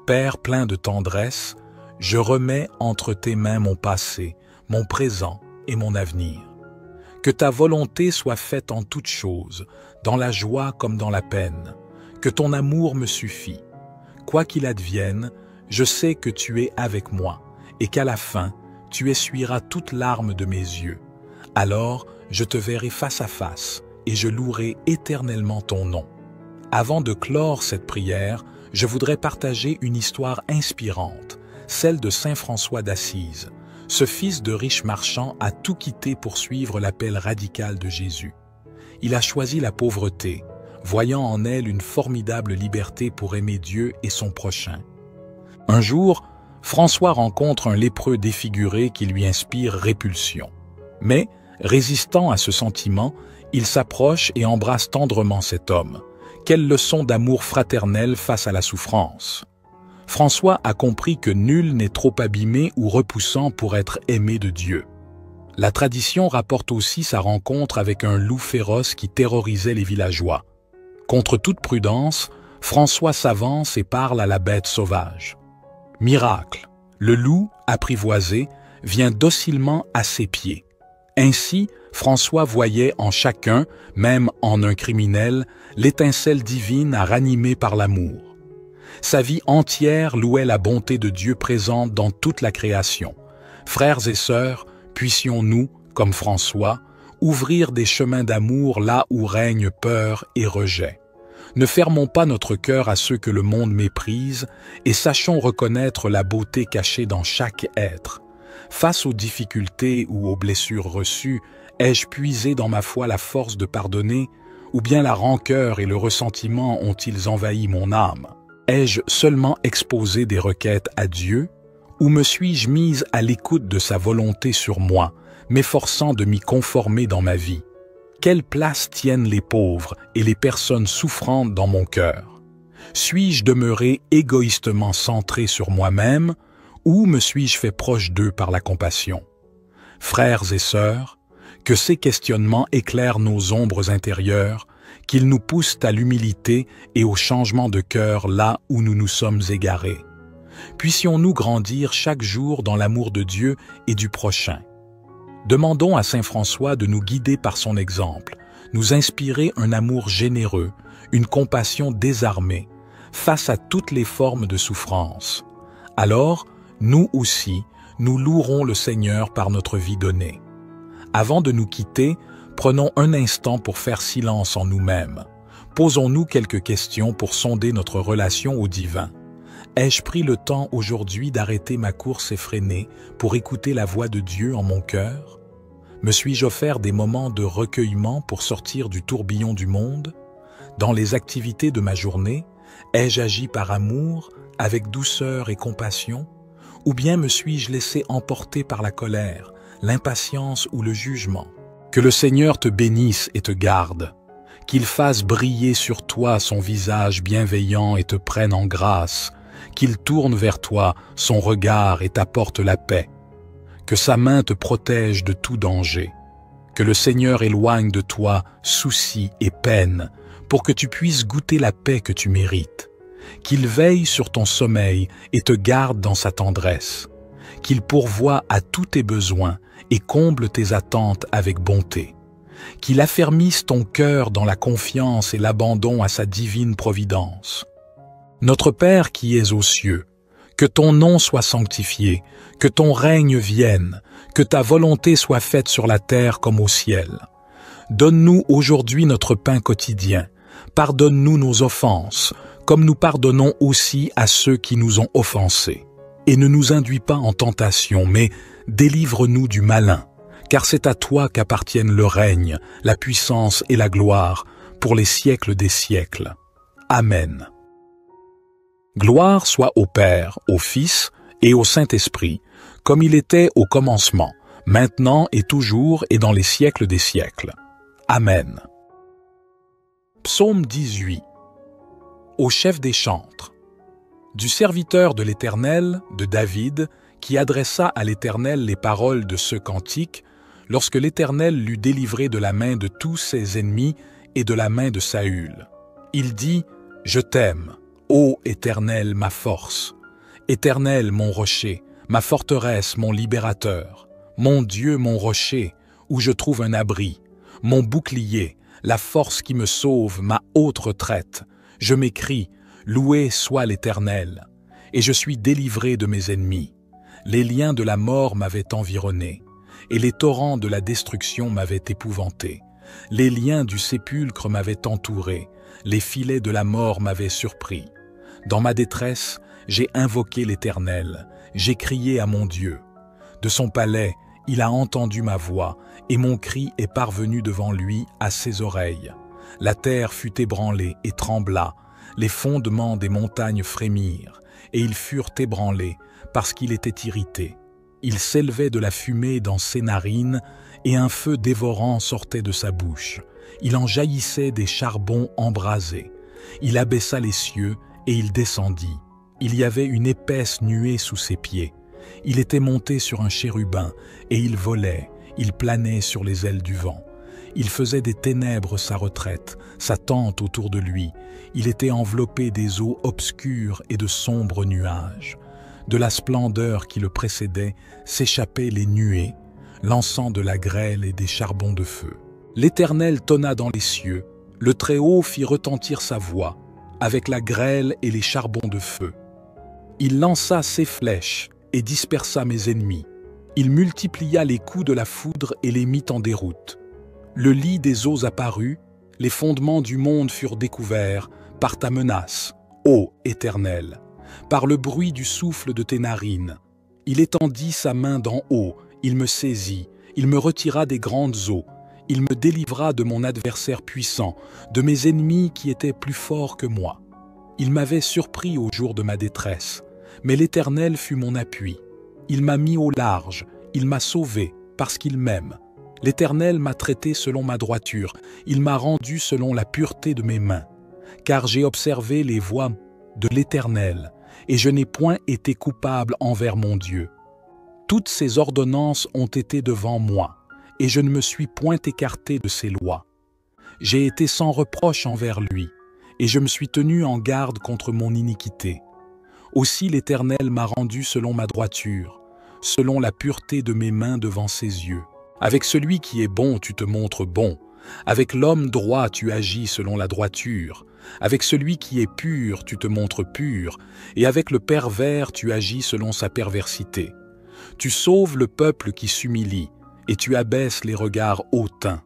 Père plein de tendresse, je remets entre tes mains mon passé, mon présent et mon avenir. Que ta volonté soit faite en toutes choses, dans la joie comme dans la peine. Que ton amour me suffit. Quoi qu'il advienne, je sais que tu es avec moi et qu'à la fin, tu essuieras toute larme de mes yeux. Alors, je te verrai face à face, et je louerai éternellement ton nom. Avant de clore cette prière, je voudrais partager une histoire inspirante, celle de Saint François d'Assise. Ce fils de riche marchand a tout quitté pour suivre l'appel radical de Jésus. Il a choisi la pauvreté, voyant en elle une formidable liberté pour aimer Dieu et son prochain. Un jour, François rencontre un lépreux défiguré qui lui inspire répulsion. Mais, résistant à ce sentiment, il s'approche et embrasse tendrement cet homme. Quelle leçon d'amour fraternel face à la souffrance! François a compris que nul n'est trop abîmé ou repoussant pour être aimé de Dieu. La tradition rapporte aussi sa rencontre avec un loup féroce qui terrorisait les villageois. Contre toute prudence, François s'avance et parle à la bête sauvage. Miracle, le loup, apprivoisé, vient docilement à ses pieds. Ainsi, François voyait en chacun, même en un criminel, l'étincelle divine à ranimer par l'amour. Sa vie entière louait la bonté de Dieu présente dans toute la création. Frères et sœurs, puissions-nous, comme François, ouvrir des chemins d'amour là où règne peur et rejet. Ne fermons pas notre cœur à ceux que le monde méprise et sachons reconnaître la beauté cachée dans chaque être. Face aux difficultés ou aux blessures reçues, ai-je puisé dans ma foi la force de pardonner, ou bien la rancœur et le ressentiment ont-ils envahi mon âme? Ai-je seulement exposé des requêtes à Dieu, ou me suis-je mise à l'écoute de sa volonté sur moi, m'efforçant de m'y conformer dans ma vie? Quelle place tiennent les pauvres et les personnes souffrantes dans mon cœur? Suis-je demeuré égoïstement centré sur moi-même, ou me suis-je fait proche d'eux par la compassion? Frères et sœurs, que ces questionnements éclairent nos ombres intérieures, qu'ils nous poussent à l'humilité et au changement de cœur là où nous nous sommes égarés. Puissions-nous grandir chaque jour dans l'amour de Dieu et du prochain. Demandons à Saint François de nous guider par son exemple, nous inspirer un amour généreux, une compassion désarmée, face à toutes les formes de souffrance. Alors, nous aussi, nous louerons le Seigneur par notre vie donnée. Avant de nous quitter, prenons un instant pour faire silence en nous-mêmes. Posons-nous quelques questions pour sonder notre relation au divin. Ai-je pris le temps aujourd'hui d'arrêter ma course effrénée pour écouter la voix de Dieu en mon cœur? Me suis-je offert des moments de recueillement pour sortir du tourbillon du monde? Dans les activités de ma journée, ai-je agi par amour, avec douceur et compassion? Ou bien me suis-je laissé emporter par la colère, l'impatience ou le jugement? Que le Seigneur te bénisse et te garde, qu'il fasse briller sur toi son visage bienveillant et te prenne en grâce, qu'il tourne vers toi son regard et t'apporte la paix, que sa main te protège de tout danger, que le Seigneur éloigne de toi soucis et peines, pour que tu puisses goûter la paix que tu mérites, qu'il veille sur ton sommeil et te garde dans sa tendresse, qu'il pourvoie à tous tes besoins et comble tes attentes avec bonté, qu'il affermisse ton cœur dans la confiance et l'abandon à sa divine providence. Notre Père qui es aux cieux, que ton nom soit sanctifié, que ton règne vienne, que ta volonté soit faite sur la terre comme au ciel. Donne-nous aujourd'hui notre pain quotidien, pardonne-nous nos offenses, comme nous pardonnons aussi à ceux qui nous ont offensés. Et ne nous induis pas en tentation, mais délivre-nous du malin, car c'est à toi qu'appartiennent le règne, la puissance et la gloire, pour les siècles des siècles. Amen. Gloire soit au Père, au Fils et au Saint-Esprit, comme il était au commencement, maintenant et toujours et dans les siècles des siècles. Amen. Psaume 18. Au chef des chantres. Du serviteur de l'Éternel, de David, qui adressa à l'Éternel les paroles de ce cantique, lorsque l'Éternel l'eut délivré de la main de tous ses ennemis et de la main de Saül. Il dit, « Je t'aime, ô Éternel, ma force, Éternel, mon rocher, ma forteresse, mon libérateur, mon Dieu, mon rocher, où je trouve un abri, mon bouclier, la force qui me sauve, ma haute retraite. Je m'écrie, loué soit l'Éternel, et je suis délivré de mes ennemis. Les liens de la mort m'avaient environné, et les torrents de la destruction m'avaient épouvanté. Les liens du sépulcre m'avaient entouré, les filets de la mort m'avaient surpris. Dans ma détresse, j'ai invoqué l'Éternel, j'ai crié à mon Dieu. De son palais, il a entendu ma voix, et mon cri est parvenu devant lui à ses oreilles. La terre fut ébranlée et trembla, les fondements des montagnes frémirent, et ils furent ébranlés, parce qu'il était irrité. Il s'élevait de la fumée dans ses narines, et un feu dévorant sortait de sa bouche. Il en jaillissait des charbons embrasés. Il abaissa les cieux, et il descendit. Il y avait une épaisse nuée sous ses pieds. Il était monté sur un chérubin, et il volait, il planait sur les ailes du vent. Il faisait des ténèbres sa retraite, sa tente autour de lui. Il était enveloppé des eaux obscures et de sombres nuages. De la splendeur qui le précédait s'échappaient les nuées, lançant de la grêle et des charbons de feu. L'Éternel tonna dans les cieux, le Très-Haut fit retentir sa voix, avec la grêle et les charbons de feu. Il lança ses flèches et dispersa mes ennemis. Il multiplia les coups de la foudre et les mit en déroute. Le lit des eaux apparut, les fondements du monde furent découverts par ta menace, ô Éternel, par le bruit du souffle de tes narines. Il étendit sa main d'en haut, il me saisit, il me retira des grandes eaux, il me délivra de mon adversaire puissant, de mes ennemis qui étaient plus forts que moi. Il m'avait surpris au jour de ma détresse, mais l'Éternel fut mon appui. Il m'a mis au large, il m'a sauvé, parce qu'il m'aime. L'Éternel m'a traité selon ma droiture, il m'a rendu selon la pureté de mes mains. Car j'ai observé les voies de l'Éternel, et je n'ai point été coupable envers mon Dieu. Toutes ses ordonnances ont été devant moi, et je ne me suis point écarté de ses lois. J'ai été sans reproche envers lui, et je me suis tenu en garde contre mon iniquité. Aussi l'Éternel m'a rendu selon ma droiture, selon la pureté de mes mains devant ses yeux. Avec celui qui est bon, tu te montres bon. Avec l'homme droit, tu agis selon la droiture. Avec celui qui est pur, tu te montres pur. Et avec le pervers, tu agis selon sa perversité. Tu sauves le peuple qui s'humilie, et tu abaisses les regards hautains.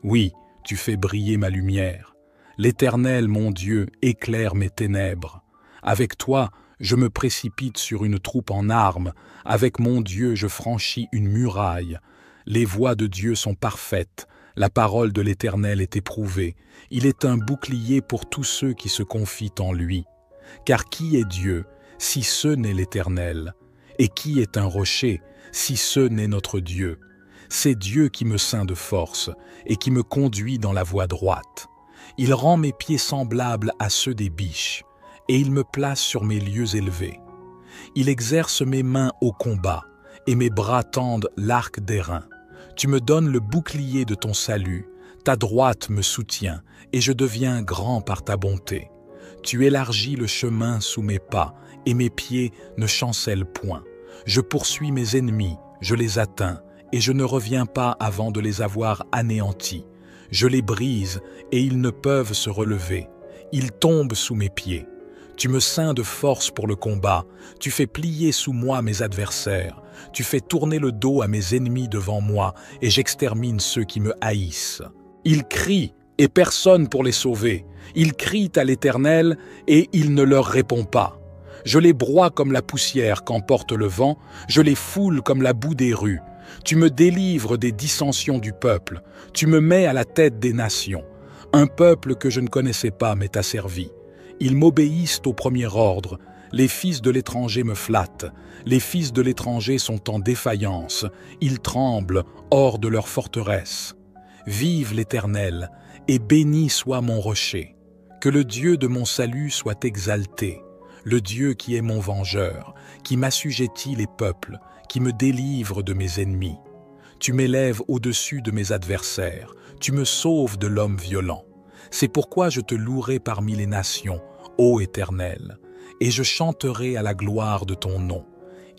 Oui, tu fais briller ma lumière. L'Éternel, mon Dieu, éclaire mes ténèbres. Avec toi, je me précipite sur une troupe en armes. Avec mon Dieu, je franchis une muraille. Les voies de Dieu sont parfaites, la parole de l'Éternel est éprouvée. Il est un bouclier pour tous ceux qui se confient en lui. Car qui est Dieu, si ce n'est l'Éternel? Et qui est un rocher, si ce n'est notre Dieu? C'est Dieu qui me ceint de force et qui me conduit dans la voie droite. Il rend mes pieds semblables à ceux des biches, et il me place sur mes lieux élevés. Il exerce mes mains au combat, et mes bras tendent l'arc d'airain. Tu me donnes le bouclier de ton salut, ta droite me soutient, et je deviens grand par ta bonté. Tu élargis le chemin sous mes pas, et mes pieds ne chancellent point. Je poursuis mes ennemis, je les atteins, et je ne reviens pas avant de les avoir anéantis. Je les brise, et ils ne peuvent se relever. Ils tombent sous mes pieds. Tu me ceins de force pour le combat, tu fais plier sous moi mes adversaires, tu fais tourner le dos à mes ennemis devant moi, et j'extermine ceux qui me haïssent. Ils crient, et personne pour les sauver. Ils crient à l'Éternel, et il ne leur répond pas. Je les broie comme la poussière qu'emporte le vent, je les foule comme la boue des rues. Tu me délivres des dissensions du peuple, tu me mets à la tête des nations. Un peuple que je ne connaissais pas m'est asservi. Ils m'obéissent au premier ordre, les fils de l'étranger me flattent, les fils de l'étranger sont en défaillance, ils tremblent hors de leur forteresse. Vive l'Éternel, et béni soit mon rocher. Que le Dieu de mon salut soit exalté, le Dieu qui est mon vengeur, qui m'assujettit les peuples, qui me délivre de mes ennemis. Tu m'élèves au-dessus de mes adversaires, tu me sauves de l'homme violent. C'est pourquoi je te louerai parmi les nations, ô Éternel, et je chanterai à la gloire de ton nom.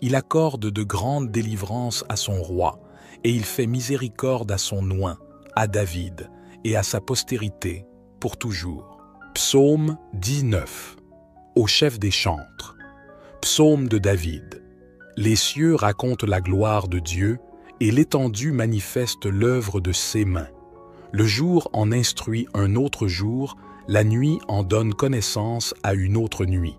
Il accorde de grandes délivrances à son roi, et il fait miséricorde à son oint, à David, et à sa postérité, pour toujours. Psaume 19. Au chef des chantres. Psaume de David. Les cieux racontent la gloire de Dieu, et l'étendue manifeste l'œuvre de ses mains. Le jour en instruit un autre jour, la nuit en donne connaissance à une autre nuit.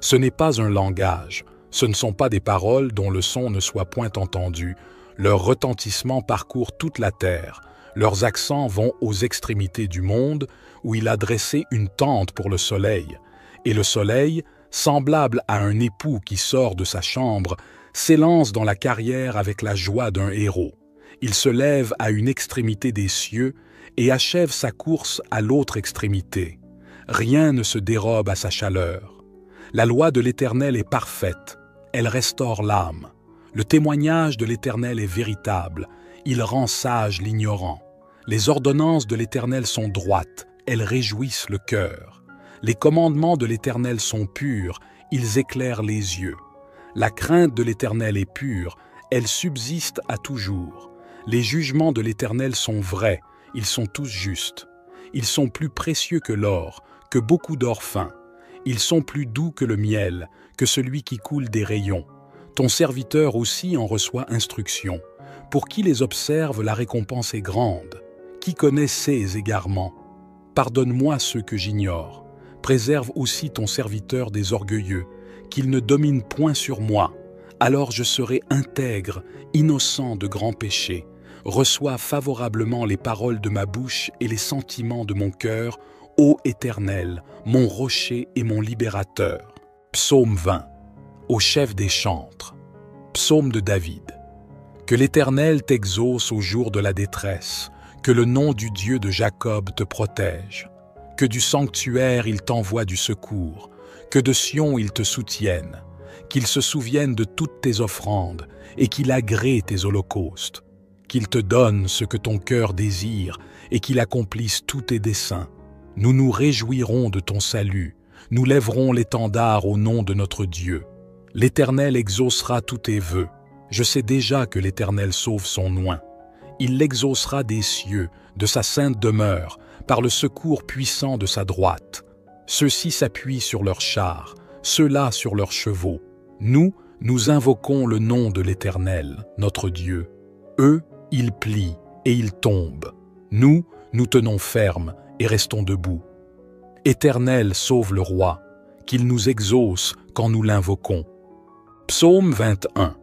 Ce n'est pas un langage, ce ne sont pas des paroles dont le son ne soit point entendu. Leur retentissement parcourt toute la terre. Leurs accents vont aux extrémités du monde, où il a dressé une tente pour le soleil. Et le soleil, semblable à un époux qui sort de sa chambre, s'élance dans la carrière avec la joie d'un héros. Il se lève à une extrémité des cieux et achève sa course à l'autre extrémité. Rien ne se dérobe à sa chaleur. La loi de l'Éternel est parfaite, elle restaure l'âme. Le témoignage de l'Éternel est véritable, il rend sage l'ignorant. Les ordonnances de l'Éternel sont droites, elles réjouissent le cœur. Les commandements de l'Éternel sont purs, ils éclairent les yeux. La crainte de l'Éternel est pure, elle subsiste à toujours. Les jugements de l'Éternel sont vrais, ils sont tous justes. Ils sont plus précieux que l'or, que beaucoup d'or fin. Ils sont plus doux que le miel, que celui qui coule des rayons. Ton serviteur aussi en reçoit instruction. Pour qui les observe, la récompense est grande. Qui connaît ses égarements? Pardonne-moi ceux que j'ignore. Préserve aussi ton serviteur des orgueilleux, qu'il ne domine point sur moi. Alors je serai intègre, innocent de grands péchés. Reçois favorablement les paroles de ma bouche et les sentiments de mon cœur, ô Éternel, mon rocher et mon libérateur. Psaume 20. Au chef des chantres. Psaume de David. Que l'Éternel t'exauce au jour de la détresse, que le nom du Dieu de Jacob te protège. Que du sanctuaire il t'envoie du secours, que de Sion il te soutienne, qu'il se souvienne de toutes tes offrandes et qu'il agrée tes holocaustes, qu'il te donne ce que ton cœur désire et qu'il accomplisse tous tes desseins. Nous nous réjouirons de ton salut, nous lèverons l'étendard au nom de notre Dieu. L'Éternel exaucera tous tes vœux. Je sais déjà que l'Éternel sauve son oint. Il l'exaucera des cieux, de sa sainte demeure, par le secours puissant de sa droite. Ceux-ci s'appuient sur leurs chars, ceux-là sur leurs chevaux. Nous invoquons le nom de l'Éternel, notre Dieu. Eux, ils plient et ils tombent. Nous tenons ferme et restons debout. Éternel, sauve le roi, qu'il nous exauce quand nous l'invoquons. Psaume 21.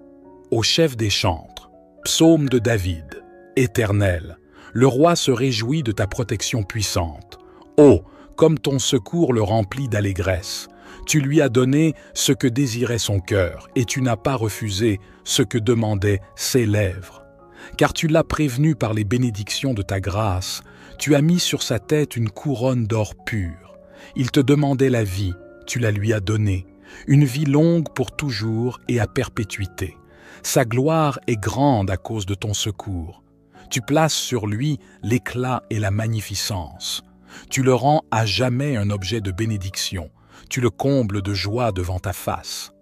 Au chef des chantres. Psaume de David. Éternel, le roi se réjouit de ta protection puissante. Oh, comme ton secours le remplit d'allégresse. Tu lui as donné ce que désirait son cœur, et tu n'as pas refusé ce que demandaient ses lèvres. Car tu l'as prévenu par les bénédictions de ta grâce, tu as mis sur sa tête une couronne d'or pur. Il te demandait la vie, tu la lui as donnée, une vie longue pour toujours et à perpétuité. Sa gloire est grande à cause de ton secours. Tu places sur lui l'éclat et la magnificence. Tu le rends à jamais un objet de bénédiction. Tu le combles de joie devant ta face.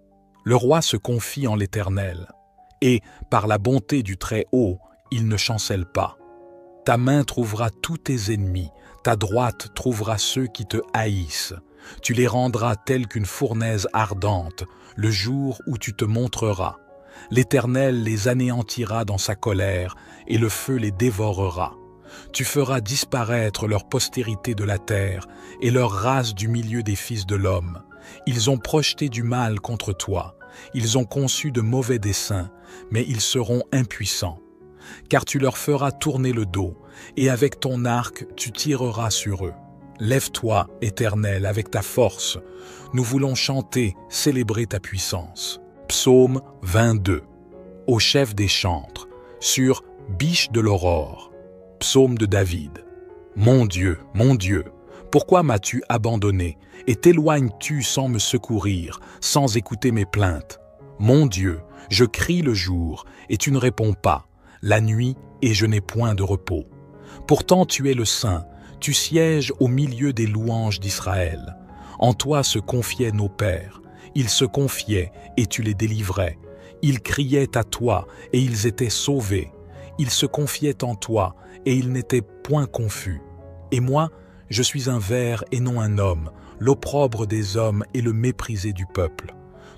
Le roi se confie en l'Éternel, et, par la bonté du Très-Haut, il ne chancelle pas. Ta main trouvera tous tes ennemis, ta droite trouvera ceux qui te haïssent. Tu les rendras tels qu'une fournaise ardente, le jour où tu te montreras. L'Éternel les anéantira dans sa colère, et le feu les dévorera. Tu feras disparaître leur postérité de la terre, et leur race du milieu des fils de l'homme. Ils ont projeté du mal contre toi, ils ont conçu de mauvais desseins, mais ils seront impuissants. Car tu leur feras tourner le dos, et avec ton arc tu tireras sur eux. Lève-toi, Éternel, avec ta force. Nous voulons chanter, célébrer ta puissance. Psaume 22. Au chef des chantres, sur Biche de l'aurore. Psaume de David. Mon Dieu, pourquoi m'as-tu abandonné et t'éloignes-tu sans me secourir, sans écouter mes plaintes? Mon Dieu, je crie le jour et tu ne réponds pas, la nuit et je n'ai point de repos. Pourtant tu es le Saint, tu sièges au milieu des louanges d'Israël. En toi se confiaient nos pères, ils se confiaient et tu les délivrais. Ils criaient à toi et ils étaient sauvés. Ils se confiaient en toi et ils n'étaient point confus. Et moi, je suis un ver et non un homme, l'opprobre des hommes et le méprisé du peuple.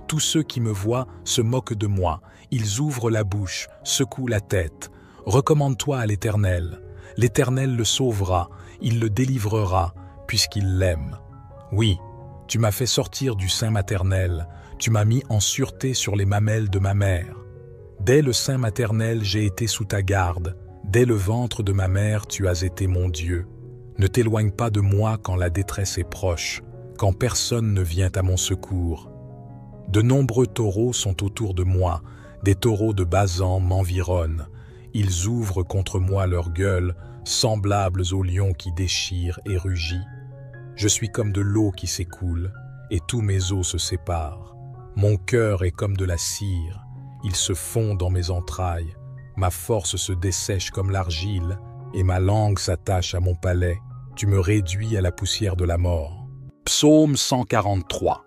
Tous ceux qui me voient se moquent de moi. Ils ouvrent la bouche, secouent la tête. Recommande-toi à l'Éternel. L'Éternel le sauvera, il le délivrera, puisqu'il l'aime. Oui, tu m'as fait sortir du sein maternel, tu m'as mis en sûreté sur les mamelles de ma mère. Dès le sein maternel, j'ai été sous ta garde. Dès le ventre de ma mère, tu as été mon Dieu. Ne t'éloigne pas de moi quand la détresse est proche, quand personne ne vient à mon secours. De nombreux taureaux sont autour de moi, des taureaux de Basan m'environnent. Ils ouvrent contre moi leur gueule, semblables aux lions qui déchirent et rugissent. Je suis comme de l'eau qui s'écoule, et tous mes os se séparent. Mon cœur est comme de la cire, il se fond dans mes entrailles. Ma force se dessèche comme l'argile, et ma langue s'attache à mon palais. Tu me réduis à la poussière de la mort. Psaume 143.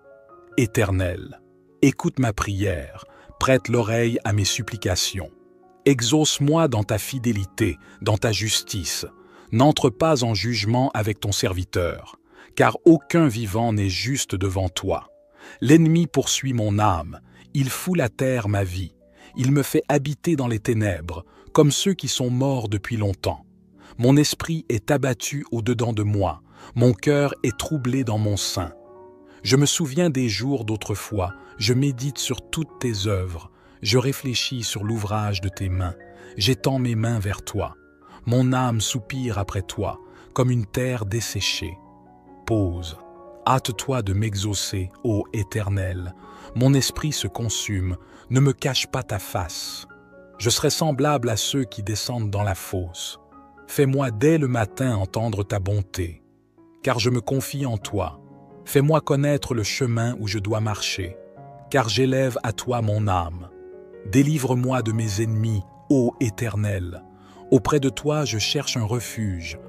Éternel, écoute ma prière, prête l'oreille à mes supplications. Exauce-moi dans ta fidélité, dans ta justice. N'entre pas en jugement avec ton serviteur, car aucun vivant n'est juste devant toi. L'ennemi poursuit mon âme, il foule à terre ma vie. Il me fait habiter dans les ténèbres, comme ceux qui sont morts depuis longtemps. Mon esprit est abattu au-dedans de moi, mon cœur est troublé dans mon sein. Je me souviens des jours d'autrefois, je médite sur toutes tes œuvres, je réfléchis sur l'ouvrage de tes mains, j'étends mes mains vers toi. Mon âme soupire après toi, comme une terre desséchée. Pause. Hâte-toi de m'exaucer, ô Éternel. Mon esprit se consume, ne me cache pas ta face. Je serai semblable à ceux qui descendent dans la fosse. Fais-moi dès le matin entendre ta bonté, car je me confie en toi. Fais-moi connaître le chemin où je dois marcher, car j'élève à toi mon âme. Délivre-moi de mes ennemis, ô Éternel. Auprès de toi je cherche un refuge.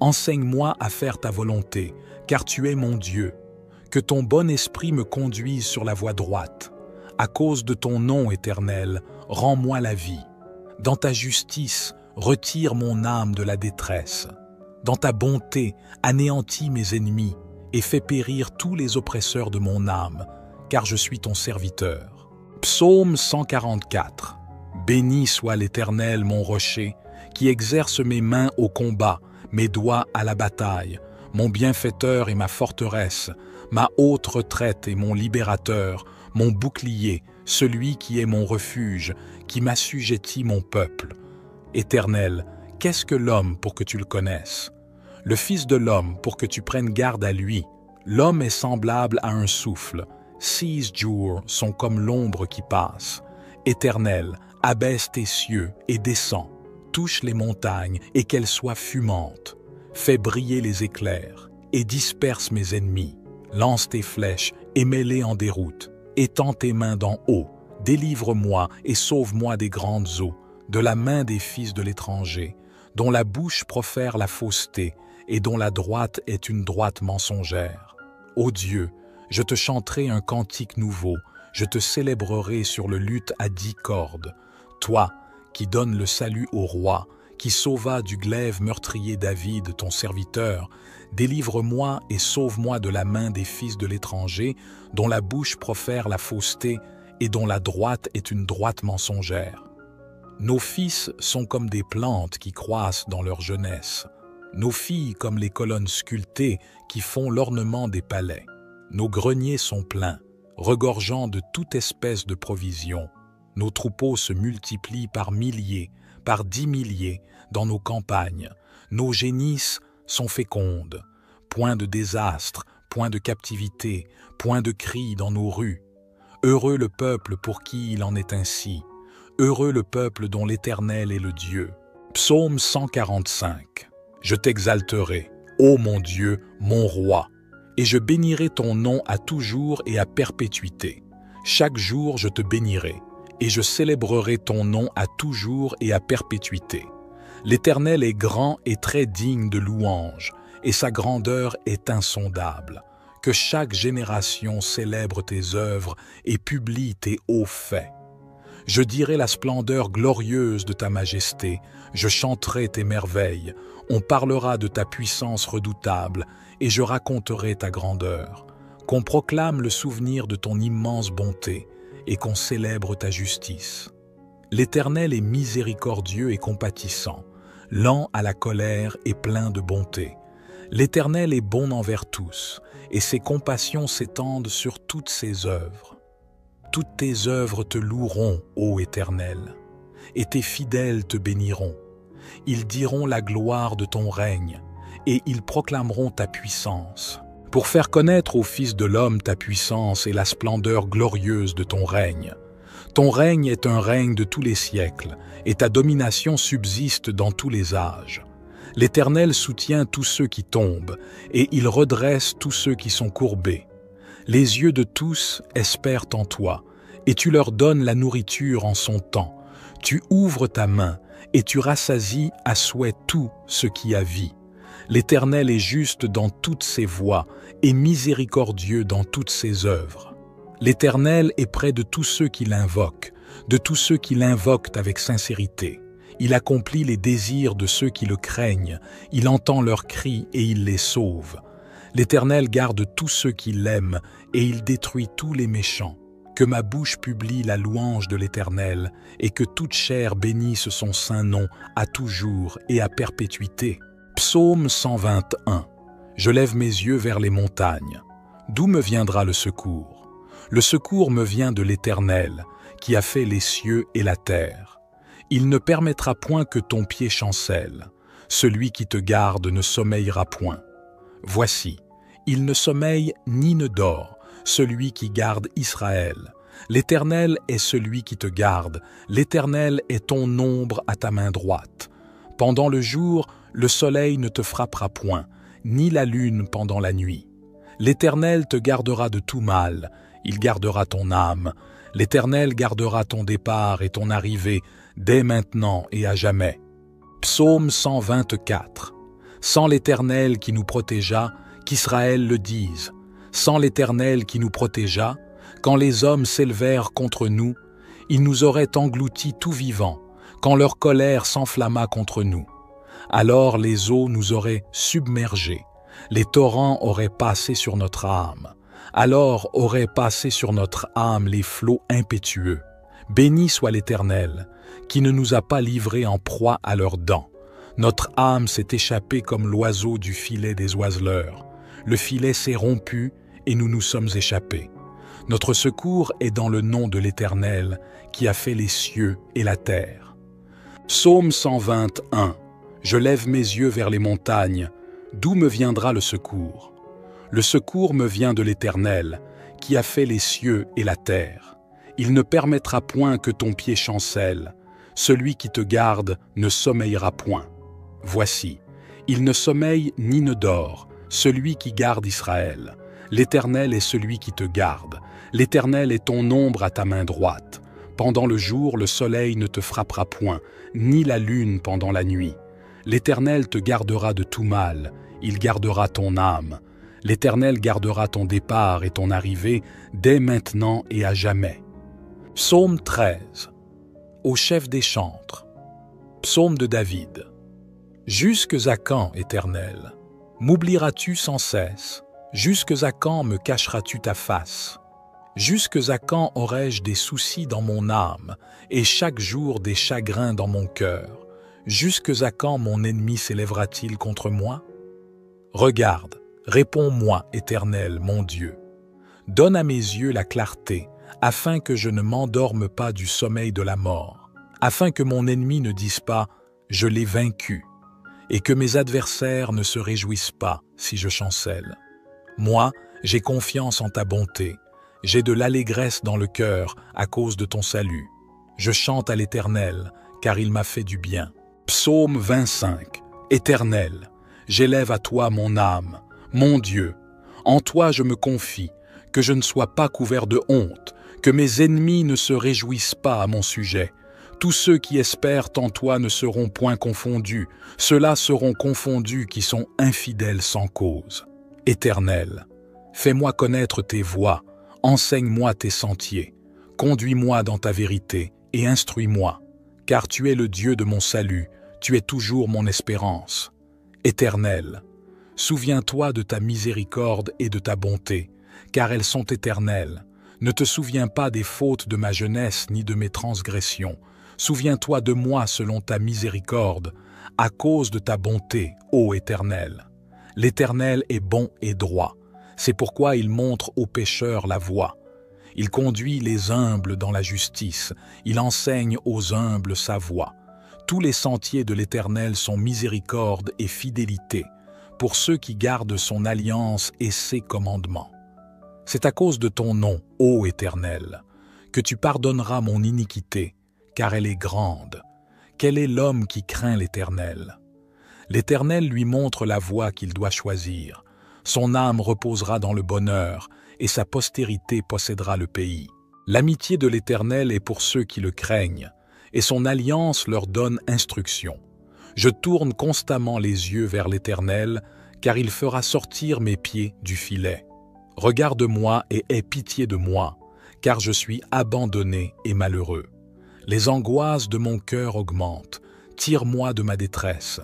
Enseigne-moi à faire ta volonté, car tu es mon Dieu. Que ton bon esprit me conduise sur la voie droite. À cause de ton nom, Éternel, rends-moi la vie. Dans ta justice, retire mon âme de la détresse. Dans ta bonté, anéantis mes ennemis et fais périr tous les oppresseurs de mon âme, car je suis ton serviteur. Psaume 144. Béni soit l'Éternel, mon rocher, qui exerce mes mains au combat, mes doigts à la bataille, mon bienfaiteur et ma forteresse, ma haute retraite et mon libérateur, mon bouclier, celui qui est mon refuge, qui m'assujettit mon peuple. Éternel, qu'est-ce que l'homme pour que tu le connaisses? Le Fils de l'homme pour que tu prennes garde à lui. L'homme est semblable à un souffle. 6 jours sont comme l'ombre qui passe. Éternel, abaisse tes cieux et descends. Touche les montagnes et qu'elles soient fumantes. Fais briller les éclairs et disperse mes ennemis. Lance tes flèches et mets-les en déroute. Étends tes mains d'en haut. Délivre-moi et sauve-moi des grandes eaux, de la main des fils de l'étranger, dont la bouche profère la fausseté et dont la droite est une droite mensongère. Ô Dieu, je te chanterai un cantique nouveau, je te célébrerai sur le luth à 10 cordes. Toi, qui donnes le salut au roi, qui sauva du glaive meurtrier David, ton serviteur, délivre-moi et sauve-moi de la main des fils de l'étranger, dont la bouche profère la fausseté et dont la droite est une droite mensongère. Nos fils sont comme des plantes qui croissent dans leur jeunesse, nos filles comme les colonnes sculptées qui font l'ornement des palais. Nos greniers sont pleins, regorgeant de toute espèce de provisions. Nos troupeaux se multiplient par milliers, par 10 milliers dans nos campagnes. Nos génisses sont fécondes. Point de désastre, point de captivité, point de cris dans nos rues. Heureux le peuple pour qui il en est ainsi. Heureux le peuple dont l'Éternel est le Dieu. Psaume 145. Je t'exalterai, ô mon Dieu, mon roi, et je bénirai ton nom à toujours et à perpétuité. Chaque jour je te bénirai, et je célébrerai ton nom à toujours et à perpétuité. L'Éternel est grand et très digne de louange, et sa grandeur est insondable. Que chaque génération célèbre tes œuvres et publie tes hauts faits. Je dirai la splendeur glorieuse de ta majesté, je chanterai tes merveilles, on parlera de ta puissance redoutable, et je raconterai ta grandeur. qu'on proclame le souvenir de ton immense bonté et qu'on célèbre ta justice. L'Éternel est miséricordieux et compatissant, lent à la colère et plein de bonté. L'Éternel est bon envers tous, et ses compassions s'étendent sur toutes ses œuvres. Toutes tes œuvres te loueront, ô Éternel, et tes fidèles te béniront. Ils diront la gloire de ton règne, et ils proclameront ta puissance, pour faire connaître au Fils de l'homme ta puissance et la splendeur glorieuse de ton règne. Ton règne est un règne de tous les siècles, et ta domination subsiste dans tous les âges. L'Éternel soutient tous ceux qui tombent, et il redresse tous ceux qui sont courbés. Les yeux de tous espèrent en toi, et tu leur donnes la nourriture en son temps. Tu ouvres ta main, et tu rassasies à souhait tout ce qui a vie. L'Éternel est juste dans toutes ses voies, et miséricordieux dans toutes ses œuvres. L'Éternel est près de tous ceux qui l'invoquent, de tous ceux qui l'invoquent avec sincérité. Il accomplit les désirs de ceux qui le craignent, il entend leurs cris et il les sauve. L'Éternel garde tous ceux qui l'aiment et il détruit tous les méchants. Que ma bouche publie la louange de l'Éternel et que toute chair bénisse son saint nom à toujours et à perpétuité. Psaume 121. Je lève mes yeux vers les montagnes. D'où me viendra le secours? Le secours me vient de l'Éternel, qui a fait les cieux et la terre. Il ne permettra point que ton pied chancelle. Celui qui te garde ne sommeillera point. Voici, il ne sommeille ni ne dort, celui qui garde Israël. L'Éternel est celui qui te garde. L'Éternel est ton ombre à ta main droite. Pendant le jour, le soleil ne te frappera point, ni la lune pendant la nuit. L'Éternel te gardera de tout mal, il gardera ton âme. L'Éternel gardera ton départ et ton arrivée, dès maintenant et à jamais. Psaume 124. Sans l'Éternel qui nous protégea, qu'Israël le dise. Sans l'Éternel qui nous protégea, quand les hommes s'élevèrent contre nous, ils nous auraient engloutis tout vivants, quand leur colère s'enflamma contre nous. Alors les eaux nous auraient submergés, les torrents auraient passé sur notre âme. Alors auraient passé sur notre âme les flots impétueux. Béni soit l'Éternel, qui ne nous a pas livrés en proie à leurs dents. Notre âme s'est échappée comme l'oiseau du filet des oiseleurs. Le filet s'est rompu et nous nous sommes échappés. Notre secours est dans le nom de l'Éternel, qui a fait les cieux et la terre. Psaume 121. Je lève mes yeux vers les montagnes. D'où me viendra le secours? Le secours me vient de l'Éternel, qui a fait les cieux et la terre. Il ne permettra point que ton pied chancelle. Celui qui te garde ne sommeillera point. Voici, il ne sommeille ni ne dort, celui qui garde Israël. L'Éternel est celui qui te garde. L'Éternel est ton ombre à ta main droite. Pendant le jour, le soleil ne te frappera point, ni la lune pendant la nuit. L'Éternel te gardera de tout mal, il gardera ton âme. L'Éternel gardera ton départ et ton arrivée dès maintenant et à jamais. Psaume 13. Au chef des chantres. Psaume de David. Jusques à quand, Éternel? M'oublieras-tu sans cesse? Jusques à quand me cacheras-tu ta face? Jusques à quand aurai-je des soucis dans mon âme et chaque jour des chagrins dans mon cœur? Jusques à quand mon ennemi s'élèvera-t-il contre moi? Regarde, réponds-moi, Éternel, mon Dieu. Donne à mes yeux la clarté, afin que je ne m'endorme pas du sommeil de la mort, afin que mon ennemi ne dise pas « je l'ai vaincu », et que mes adversaires ne se réjouissent pas si je chancelle. Moi, j'ai confiance en ta bonté, j'ai de l'allégresse dans le cœur à cause de ton salut. Je chante à l'Éternel, car il m'a fait du bien. Psaume 25. Éternel, j'élève à toi mon âme, mon Dieu. En toi je me confie, que je ne sois pas couvert de honte, que mes ennemis ne se réjouissent pas à mon sujet. Tous ceux qui espèrent en toi ne seront point confondus, ceux-là seront confondus qui sont infidèles sans cause. Éternel, fais-moi connaître tes voies, enseigne-moi tes sentiers, conduis-moi dans ta vérité et instruis-moi, car tu es le Dieu de mon salut, tu es toujours mon espérance. Éternel, souviens-toi de ta miséricorde et de ta bonté, car elles sont éternelles. Ne te souviens pas des fautes de ma jeunesse ni de mes transgressions. Souviens-toi de moi selon ta miséricorde, à cause de ta bonté, ô Éternel. L'Éternel est bon et droit. C'est pourquoi il montre aux pécheurs la voie. Il conduit les humbles dans la justice. Il enseigne aux humbles sa voie. Tous les sentiers de l'Éternel sont miséricorde et fidélité, pour ceux qui gardent son alliance et ses commandements. C'est à cause de ton nom, ô Éternel, que tu pardonneras mon iniquité, car elle est grande. Quel est l'homme qui craint l'Éternel? L'Éternel lui montre la voie qu'il doit choisir. Son âme reposera dans le bonheur, et sa postérité possédera le pays. L'amitié de l'Éternel est pour ceux qui le craignent, et son alliance leur donne instruction. Je tourne constamment les yeux vers l'Éternel, car il fera sortir mes pieds du filet. Regarde-moi et aie pitié de moi, car je suis abandonné et malheureux. Les angoisses de mon cœur augmentent. Tire-moi de ma détresse.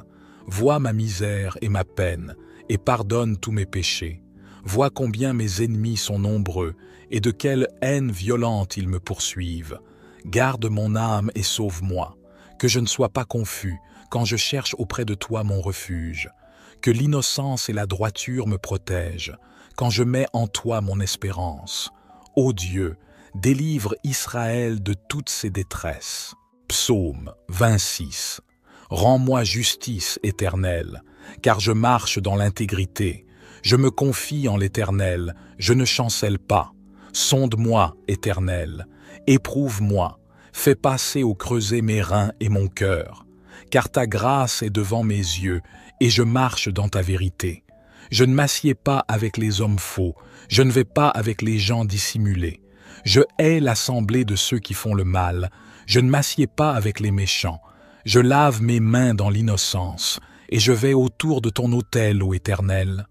Vois ma misère et ma peine, et pardonne tous mes péchés. Vois combien mes ennemis sont nombreux, et de quelle haine violente ils me poursuivent. Garde mon âme et sauve-moi, que je ne sois pas confus quand je cherche auprès de toi mon refuge. Que l'innocence et la droiture me protègent, quand je mets en toi mon espérance. Ô Dieu, délivre Israël de toutes ses détresses. Psaume 26. Rends-moi justice, Éternel, car je marche dans l'intégrité. Je me confie en l'Éternel, je ne chancelle pas. Sonde-moi, Éternel, éprouve-moi, fais passer au creuset mes reins et mon cœur, car ta grâce est devant mes yeux, et je marche dans ta vérité. Je ne m'assieds pas avec les hommes faux, je ne vais pas avec les gens dissimulés. Je hais l'assemblée de ceux qui font le mal, je ne m'assieds pas avec les méchants. Je lave mes mains dans l'innocence, et je vais autour de ton autel, ô Éternel,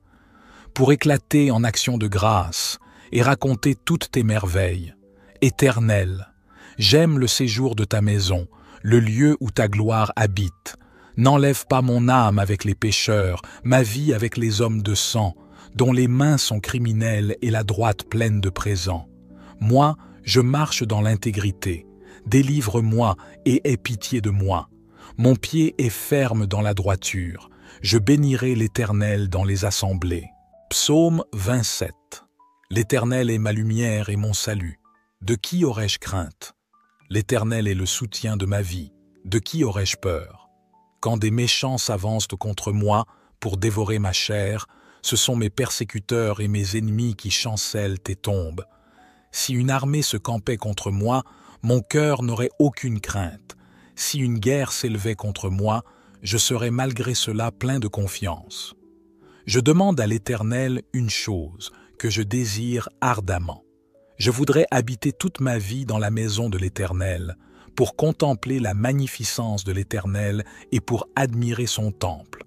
pour éclater en action de grâce et raconter toutes tes merveilles. Éternel, j'aime le séjour de ta maison, le lieu où ta gloire habite. N'enlève pas mon âme avec les pécheurs, ma vie avec les hommes de sang, dont les mains sont criminelles et la droite pleine de présents. Moi, je marche dans l'intégrité. Délivre-moi et aie pitié de moi. Mon pied est ferme dans la droiture. Je bénirai l'Éternel dans les assemblées. Psaume 27. L'Éternel est ma lumière et mon salut. De qui aurais-je crainte? L'Éternel est le soutien de ma vie. De qui aurais-je peur? Quand des méchants s'avancent contre moi pour dévorer ma chair, ce sont mes persécuteurs et mes ennemis qui chancellent et tombent. Si une armée se campait contre moi, mon cœur n'aurait aucune crainte. Si une guerre s'élevait contre moi, je serais malgré cela plein de confiance. Je demande à l'Éternel une chose que je désire ardemment. Je voudrais habiter toute ma vie dans la maison de l'Éternel, pour contempler la magnificence de l'Éternel et pour admirer son temple.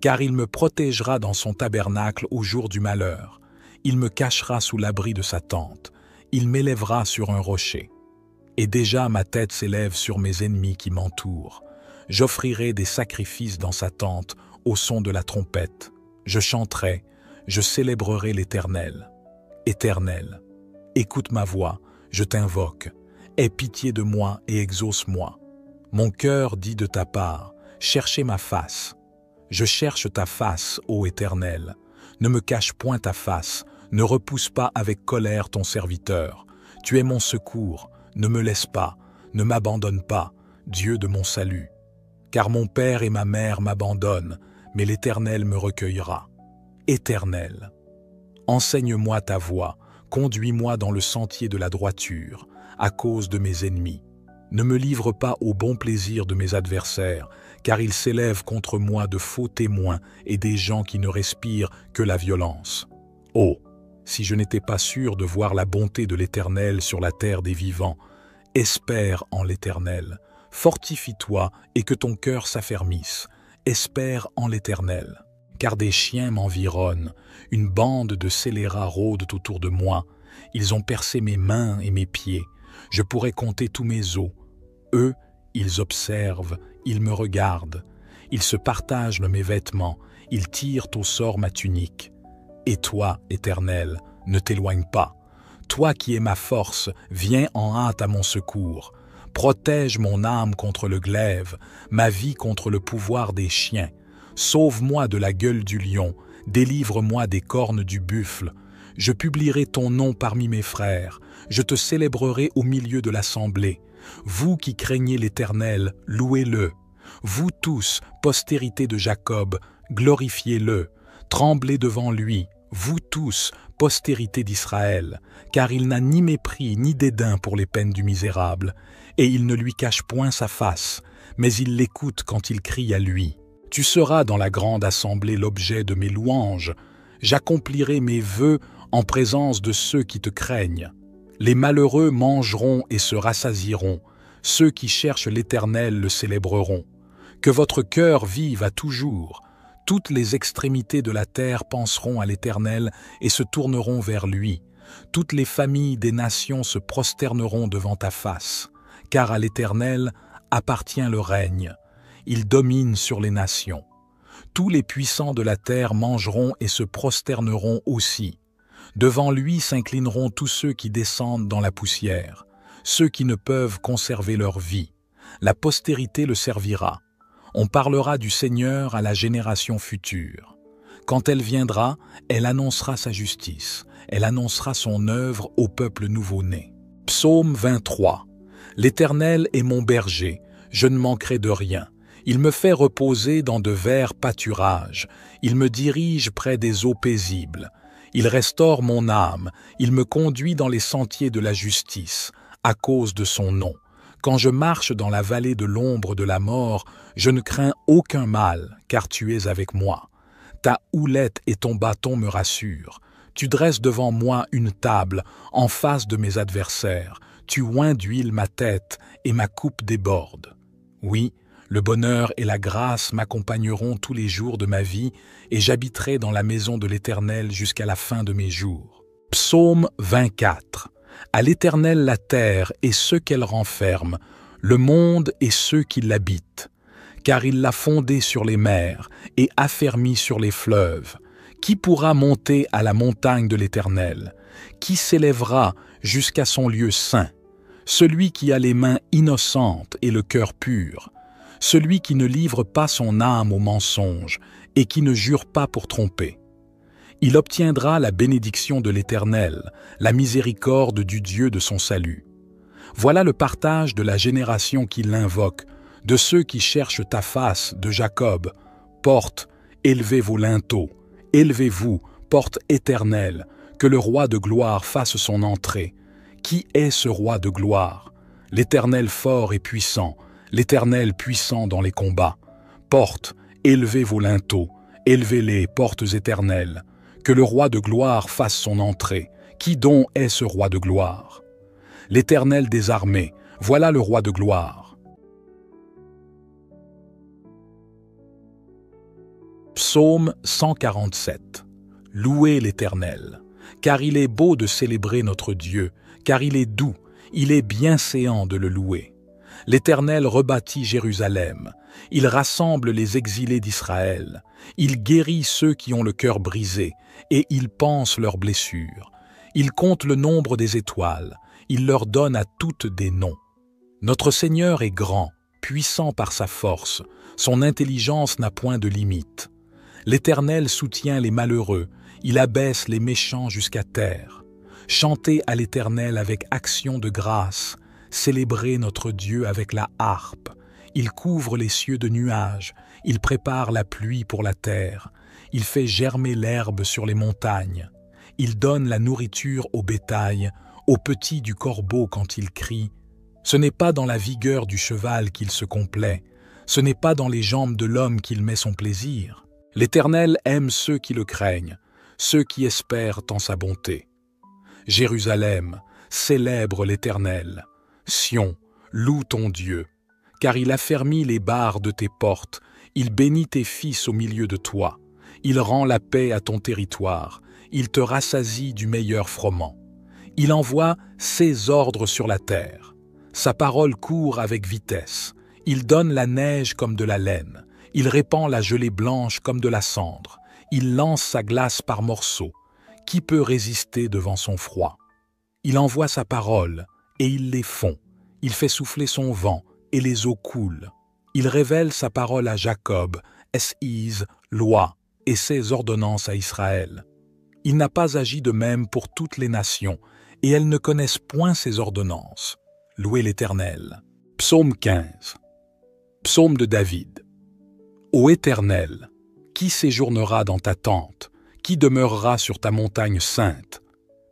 Car il me protégera dans son tabernacle au jour du malheur. Il me cachera sous l'abri de sa tente. Il m'élèvera sur un rocher. Et déjà ma tête s'élève sur mes ennemis qui m'entourent. J'offrirai des sacrifices dans sa tente au son de la trompette. Je chanterai, je célébrerai l'Éternel. Éternel, écoute ma voix, je t'invoque. Aie pitié de moi et exauce-moi. Mon cœur dit de ta part, cherchez ma face. Je cherche ta face, ô Éternel. Ne me cache point ta face, ne repousse pas avec colère ton serviteur. Tu es mon secours, ne me laisse pas, ne m'abandonne pas, Dieu de mon salut. Car mon père et ma mère m'abandonnent, mais l'Éternel me recueillera. Éternel, enseigne-moi ta voie, conduis-moi dans le sentier de la droiture, à cause de mes ennemis. Ne me livre pas au bon plaisir de mes adversaires, car ils s'élèvent contre moi de faux témoins et des gens qui ne respirent que la violence. Oh, si je n'étais pas sûr de voir la bonté de l'Éternel sur la terre des vivants, espère en l'Éternel, fortifie-toi et que ton cœur s'affermisse, espère en l'Éternel. Car des chiens m'environnent, une bande de scélérats rôdent autour de moi, ils ont percé mes mains et mes pieds, je pourrais compter tous mes os. Eux, ils observent, ils me regardent, ils se partagent mes vêtements, ils tirent au sort ma tunique. Et toi, Éternel, ne t'éloigne pas. Toi qui es ma force, viens en hâte à mon secours. Protège mon âme contre le glaive, ma vie contre le pouvoir des chiens. Sauve-moi de la gueule du lion, délivre-moi des cornes du buffle. Je publierai ton nom parmi mes frères, je te célébrerai au milieu de l'assemblée. Vous qui craignez l'Éternel, louez-le. Vous tous, postérité de Jacob, glorifiez-le. Tremblez devant lui, vous tous, postérité d'Israël, car il n'a ni mépris ni dédain pour les peines du misérable, et il ne lui cache point sa face, mais il l'écoute quand il crie à lui. Tu seras dans la grande assemblée l'objet de mes louanges. J'accomplirai mes vœux en présence de ceux qui te craignent. Les malheureux mangeront et se rassasieront. Ceux qui cherchent l'Éternel le célébreront. Que votre cœur vive à toujours. Toutes les extrémités de la terre penseront à l'Éternel et se tourneront vers lui. Toutes les familles des nations se prosterneront devant ta face. Car à l'Éternel appartient le règne. Il domine sur les nations. Tous les puissants de la terre mangeront et se prosterneront aussi. Devant lui s'inclineront tous ceux qui descendent dans la poussière, ceux qui ne peuvent conserver leur vie. La postérité le servira. On parlera du Seigneur à la génération future. Quand elle viendra, elle annoncera sa justice. Elle annoncera son œuvre au peuple nouveau-né. Psaume 23. L'Éternel est mon berger, je ne manquerai de rien. Il me fait reposer dans de verts pâturages. Il me dirige près des eaux paisibles. Il restaure mon âme. Il me conduit dans les sentiers de la justice, à cause de son nom. Quand je marche dans la vallée de l'ombre de la mort, je ne crains aucun mal, car tu es avec moi. Ta houlette et ton bâton me rassurent. Tu dresses devant moi une table, en face de mes adversaires. Tu oins d'huile ma tête, et ma coupe déborde. Oui, le bonheur et la grâce m'accompagneront tous les jours de ma vie, et j'habiterai dans la maison de l'Éternel jusqu'à la fin de mes jours. Psaume 24. À l'Éternel la terre et ceux qu'elle renferme, le monde et ceux qui l'habitent. Car il l'a fondée sur les mers et affermi sur les fleuves. Qui pourra monter à la montagne de l'Éternel? Qui s'élèvera jusqu'à son lieu saint? Celui qui a les mains innocentes et le cœur pur. Celui qui ne livre pas son âme au mensonge et qui ne jure pas pour tromper. Il obtiendra la bénédiction de l'Éternel, la miséricorde du Dieu de son salut. Voilà le partage de la génération qui l'invoque, de ceux qui cherchent ta face, de Jacob. Porte, élevez vos linteaux, élevez-vous, porte éternelle, que le roi de gloire fasse son entrée. Qui est ce roi de gloire? L'Éternel fort et puissant, l'Éternel puissant dans les combats. Porte, élevez vos linteaux, élevez-les, portes éternelles. Que le roi de gloire fasse son entrée. Qui donc est ce roi de gloire? L'Éternel des armées, voilà le roi de gloire. Psaume 147. Louez l'Éternel, car il est beau de célébrer notre Dieu, car il est doux, il est bienséant de le louer. L'Éternel rebâtit Jérusalem, il rassemble les exilés d'Israël, il guérit ceux qui ont le cœur brisé, et il panse leurs blessures. Il compte le nombre des étoiles, il leur donne à toutes des noms. Notre Seigneur est grand, puissant par sa force, son intelligence n'a point de limite. L'Éternel soutient les malheureux, il abaisse les méchants jusqu'à terre. Chantez à l'Éternel avec action de grâce, célébrez notre Dieu avec la harpe. Il couvre les cieux de nuages, il prépare la pluie pour la terre, il fait germer l'herbe sur les montagnes. Il donne la nourriture au bétail, aux petits du corbeau quand il crie. Ce n'est pas dans la vigueur du cheval qu'il se complaît, ce n'est pas dans les jambes de l'homme qu'il met son plaisir. L'Éternel aime ceux qui le craignent, ceux qui espèrent en sa bonté. Jérusalem, célèbre l'Éternel. Sion, loue ton Dieu, car il affermit les barres de tes portes, il bénit tes fils au milieu de toi, il rend la paix à ton territoire, il te rassasie du meilleur froment. Il envoie ses ordres sur la terre. Sa parole court avec vitesse. Il donne la neige comme de la laine. Il répand la gelée blanche comme de la cendre. Il lance sa glace par morceaux. Qui peut résister devant son froid? Il envoie sa parole, et il les fond. Il fait souffler son vent, et les eaux coulent. Il révèle sa parole à Jacob, es loi, et ses ordonnances à Israël. Il n'a pas agi de même pour toutes les nations, et elles ne connaissent point ses ordonnances. Louez l'Éternel. Psaume 15. Psaume de David. Ô Éternel, qui séjournera dans ta tente? Qui demeurera sur ta montagne sainte?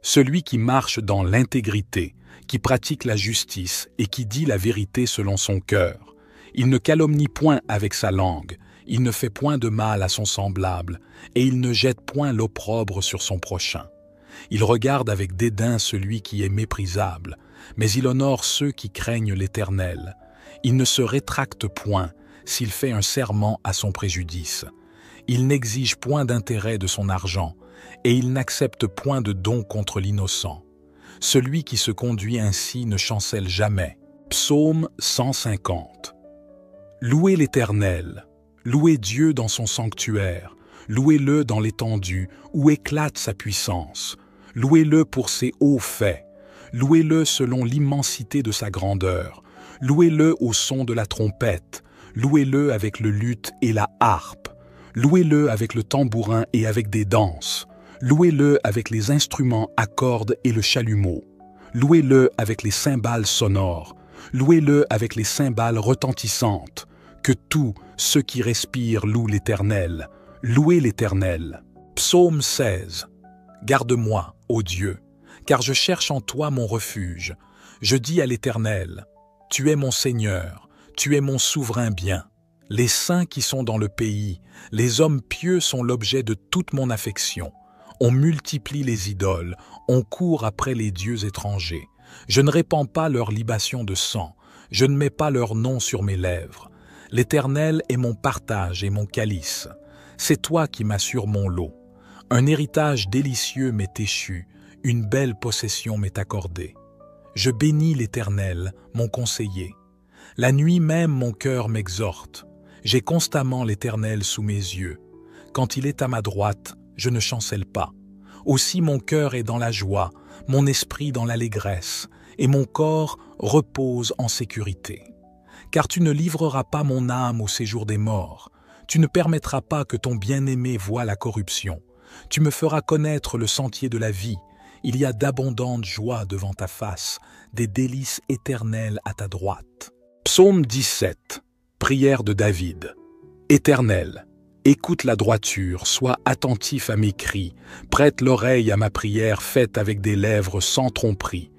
Celui qui marche dans l'intégrité, qui pratique la justice et qui dit la vérité selon son cœur. Il ne calomnie point avec sa langue, il ne fait point de mal à son semblable, et il ne jette point l'opprobre sur son prochain. Il regarde avec dédain celui qui est méprisable, mais il honore ceux qui craignent l'Éternel. Il ne se rétracte point s'il fait un serment à son préjudice. Il n'exige point d'intérêt de son argent, et il n'accepte point de don contre l'innocent. Celui qui se conduit ainsi ne chancelle jamais. Psaume 150. Louez l'Éternel, louez Dieu dans son sanctuaire, louez-le dans l'étendue où éclate sa puissance, louez-le pour ses hauts faits, louez-le selon l'immensité de sa grandeur, louez-le au son de la trompette, louez-le avec le luth et la harpe, louez-le avec le tambourin et avec des danses, louez-le avec les instruments à cordes et le chalumeau, louez-le avec les cymbales sonores, louez-le avec les cymbales retentissantes, que tous ceux qui respirent louent l'Éternel. Louez l'Éternel. Psaume 16. Garde-moi, ô Dieu, car je cherche en toi mon refuge. Je dis à l'Éternel, tu es mon Seigneur, tu es mon souverain bien. Les saints qui sont dans le pays, les hommes pieux sont l'objet de toute mon affection. On multiplie les idoles, on court après les dieux étrangers. Je ne répands pas leur libation de sang, je ne mets pas leur nom sur mes lèvres. L'Éternel est mon partage et mon calice. C'est toi qui m'assures mon lot. Un héritage délicieux m'est échu, une belle possession m'est accordée. Je bénis l'Éternel, mon conseiller. La nuit même mon cœur m'exhorte. J'ai constamment l'Éternel sous mes yeux. Quand il est à ma droite, je ne chancelle pas. Aussi mon cœur est dans la joie, mon esprit dans l'allégresse, et mon corps repose en sécurité. Car tu ne livreras pas mon âme au séjour des morts. Tu ne permettras pas que ton bien-aimé voie la corruption. Tu me feras connaître le sentier de la vie. Il y a d'abondantes joies devant ta face, des délices éternelles à ta droite. Psaume 17. Prière de David. Éternel, écoute la droiture, sois attentif à mes cris, prête l'oreille à ma prière faite avec des lèvres sans tromperie.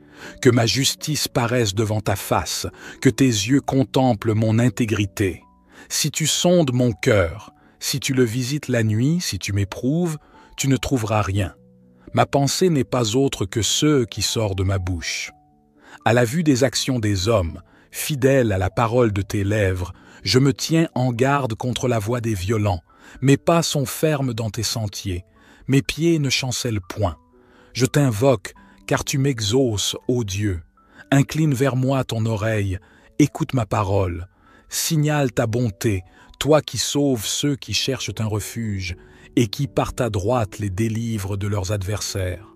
Que ma justice paraisse devant ta face, que tes yeux contemplent mon intégrité. Si tu sondes mon cœur, si tu le visites la nuit, si tu m'éprouves, tu ne trouveras rien. Ma pensée n'est pas autre que ce qui sort de ma bouche. À la vue des actions des hommes, fidèle à la parole de tes lèvres, je me tiens en garde contre la voie des violents. Mes pas sont fermes dans tes sentiers, mes pieds ne chancellent point. Je t'invoque, car tu m'exauces, ô Dieu. Incline vers moi ton oreille, écoute ma parole. Signale ta bonté, toi qui sauves ceux qui cherchent un refuge, et qui par ta droite les délivres de leurs adversaires.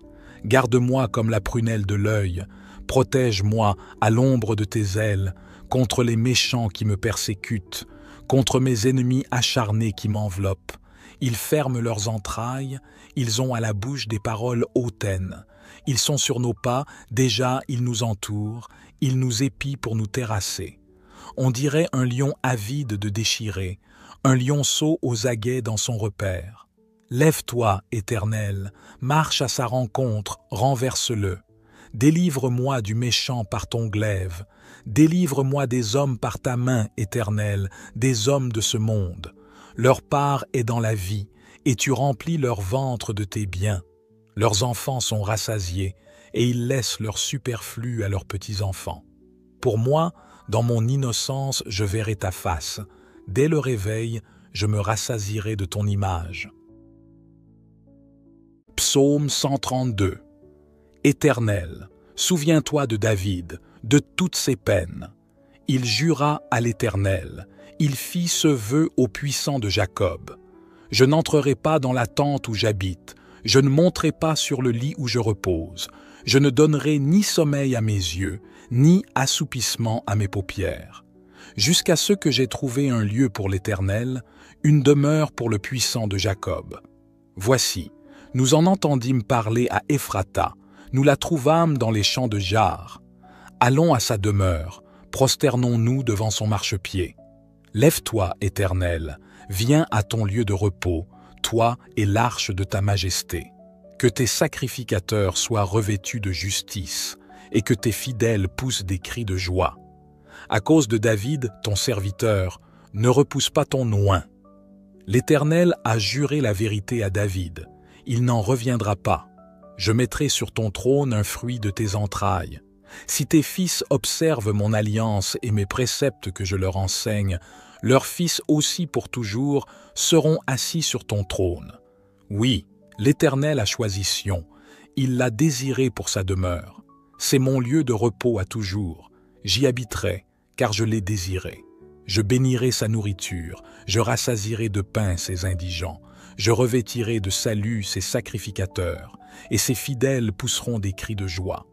Garde-moi comme la prunelle de l'œil, protège-moi à l'ombre de tes ailes, contre les méchants qui me persécutent, contre mes ennemis acharnés qui m'enveloppent. Ils ferment leurs entrailles, ils ont à la bouche des paroles hautaines. Ils sont sur nos pas, déjà ils nous entourent, ils nous épient pour nous terrasser. On dirait un lion avide de déchirer, un lionceau aux aguets dans son repaire. Lève-toi, Éternel, marche à sa rencontre, renverse-le. Délivre-moi du méchant par ton glaive. Délivre-moi des hommes par ta main, Éternel, des hommes de ce monde. Leur part est dans la vie, et tu remplis leur ventre de tes biens. Leurs enfants sont rassasiés, et ils laissent leur superflu à leurs petits-enfants. Pour moi, dans mon innocence, je verrai ta face. Dès le réveil, je me rassasierai de ton image. Psaume 132. Éternel, souviens-toi de David, de toutes ses peines. Il jura à l'Éternel, il fit ce vœu au puissant de Jacob. Je n'entrerai pas dans la tente où j'habite, Je ne monterai pas sur le lit où je repose. Je ne donnerai ni sommeil à mes yeux, ni assoupissement à mes paupières, jusqu'à ce que j'aie trouvé un lieu pour l'Éternel, une demeure pour le puissant de Jacob. Voici, nous en entendîmes parler à Ephrata, nous la trouvâmes dans les champs de Jar. Allons à sa demeure, prosternons-nous devant son marchepied. Lève-toi, Éternel, viens à ton lieu de repos, toi et l'arche de ta majesté. Que tes sacrificateurs soient revêtus de justice, et que tes fidèles poussent des cris de joie. À cause de David, ton serviteur, ne repousse pas ton oint. L'Éternel a juré la vérité à David, il n'en reviendra pas. Je mettrai sur ton trône un fruit de tes entrailles. Si tes fils observent mon alliance et mes préceptes que je leur enseigne, leurs fils aussi pour toujours seront assis sur ton trône. Oui, l'Éternel a choisi Sion, il l'a désiré pour sa demeure. C'est mon lieu de repos à toujours. J'y habiterai, car je l'ai désiré. Je bénirai sa nourriture, je rassasierai de pain ses indigents, je revêtirai de salut ses sacrificateurs, et ses fidèles pousseront des cris de joie.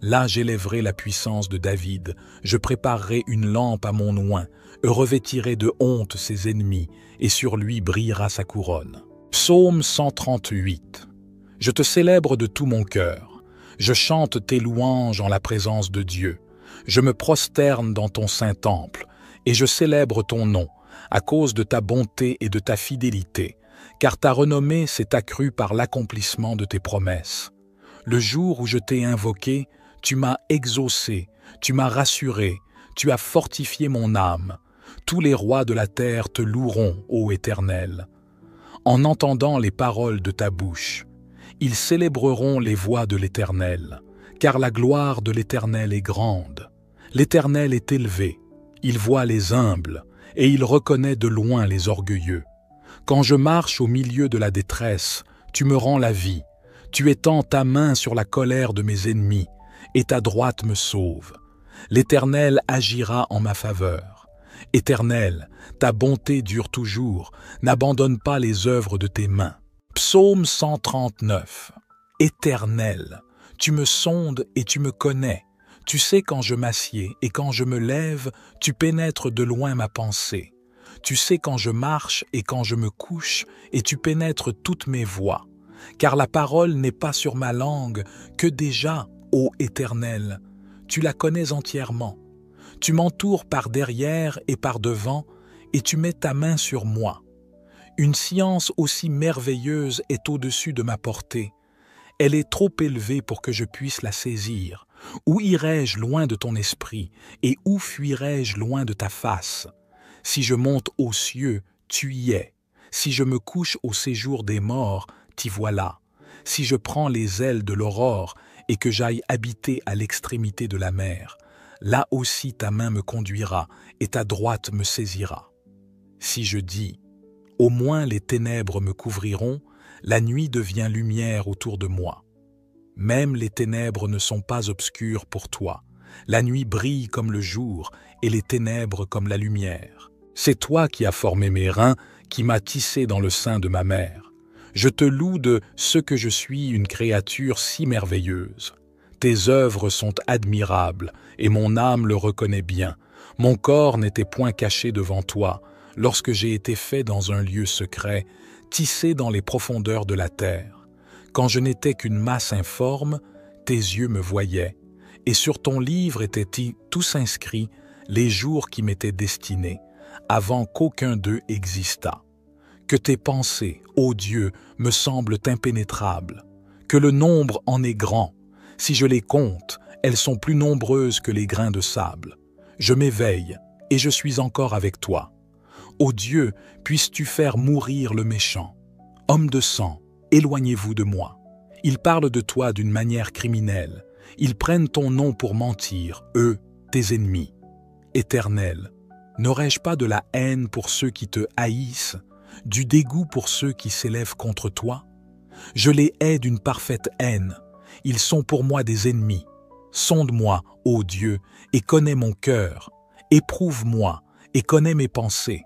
Là j'élèverai la puissance de David, je préparerai une lampe à mon oint, je revêtirai de honte ses ennemis, et sur lui brillera sa couronne. Psaume 138. Je te célèbre de tout mon cœur. Je chante tes louanges en la présence de Dieu. Je me prosterne dans ton saint temple, et je célèbre ton nom, à cause de ta bonté et de ta fidélité, car ta renommée s'est accrue par l'accomplissement de tes promesses. Le jour où je t'ai invoqué, tu m'as exaucé, tu m'as rassuré, tu as fortifié mon âme. Tous les rois de la terre te loueront, ô Éternel. En entendant les paroles de ta bouche, ils célébreront les voies de l'Éternel, car la gloire de l'Éternel est grande. L'Éternel est élevé, il voit les humbles, et il reconnaît de loin les orgueilleux. Quand je marche au milieu de la détresse, tu me rends la vie. Tu étends ta main sur la colère de mes ennemis, et ta droite me sauve. L'Éternel agira en ma faveur. Éternel, ta bonté dure toujours, n'abandonne pas les œuvres de tes mains. Psaume 139. Éternel, tu me sondes et tu me connais. Tu sais quand je m'assieds et quand je me lève, tu pénètres de loin ma pensée. Tu sais quand je marche et quand je me couche, et tu pénètres toutes mes voies. Car la parole n'est pas sur ma langue, que déjà, ô Éternel, tu la connais entièrement. Tu m'entoures par derrière et par devant, et tu mets ta main sur moi. Une science aussi merveilleuse est au-dessus de ma portée. Elle est trop élevée pour que je puisse la saisir. Où irai-je loin de ton esprit, et où fuirai-je loin de ta face? Si je monte aux cieux, tu y es. Si je me couche au séjour des morts, t'y voilà. Si je prends les ailes de l'aurore et que j'aille habiter à l'extrémité de la mer, là aussi ta main me conduira et ta droite me saisira. Si je dis, au moins les ténèbres me couvriront, la nuit devient lumière autour de moi. Même les ténèbres ne sont pas obscures pour toi. La nuit brille comme le jour et les ténèbres comme la lumière. C'est toi qui as formé mes reins, qui m'as tissé dans le sein de ma mère. Je te loue de ce que je suis une créature si merveilleuse. Tes œuvres sont admirables, et mon âme le reconnaît bien. Mon corps n'était point caché devant toi, lorsque j'ai été fait dans un lieu secret, tissé dans les profondeurs de la terre. Quand je n'étais qu'une masse informe, tes yeux me voyaient, et sur ton livre étaient tous inscrits les jours qui m'étaient destinés, avant qu'aucun d'eux existât. Que tes pensées, ô Dieu, me semblent impénétrables, que le nombre en est grand. Si je les compte, elles sont plus nombreuses que les grains de sable. Je m'éveille, et je suis encore avec toi. Ô Dieu, puisses-tu faire mourir le méchant. Homme de sang, éloignez-vous de moi. Ils parlent de toi d'une manière criminelle. Ils prennent ton nom pour mentir, eux, tes ennemis. Éternel, n'aurais-je pas de la haine pour ceux qui te haïssent, du dégoût pour ceux qui s'élèvent contre toi? Je les hais d'une parfaite haine. Ils sont pour moi des ennemis. Sonde-moi, ô Dieu, et connais mon cœur. Éprouve-moi et connais mes pensées.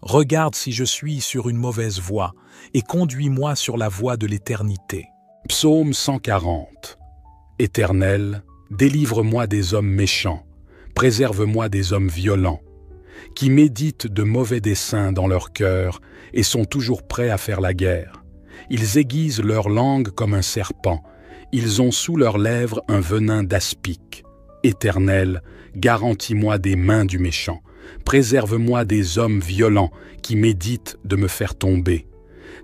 Regarde si je suis sur une mauvaise voie, et conduis-moi sur la voie de l'éternité. Psaume 140. Éternel, délivre-moi des hommes méchants, préserve-moi des hommes violents, qui méditent de mauvais desseins dans leur cœur et sont toujours prêts à faire la guerre. Ils aiguisent leur langue comme un serpent, ils ont sous leurs lèvres un venin d'aspic. Éternel, garantis-moi des mains du méchant, préserve-moi des hommes violents qui méditent de me faire tomber.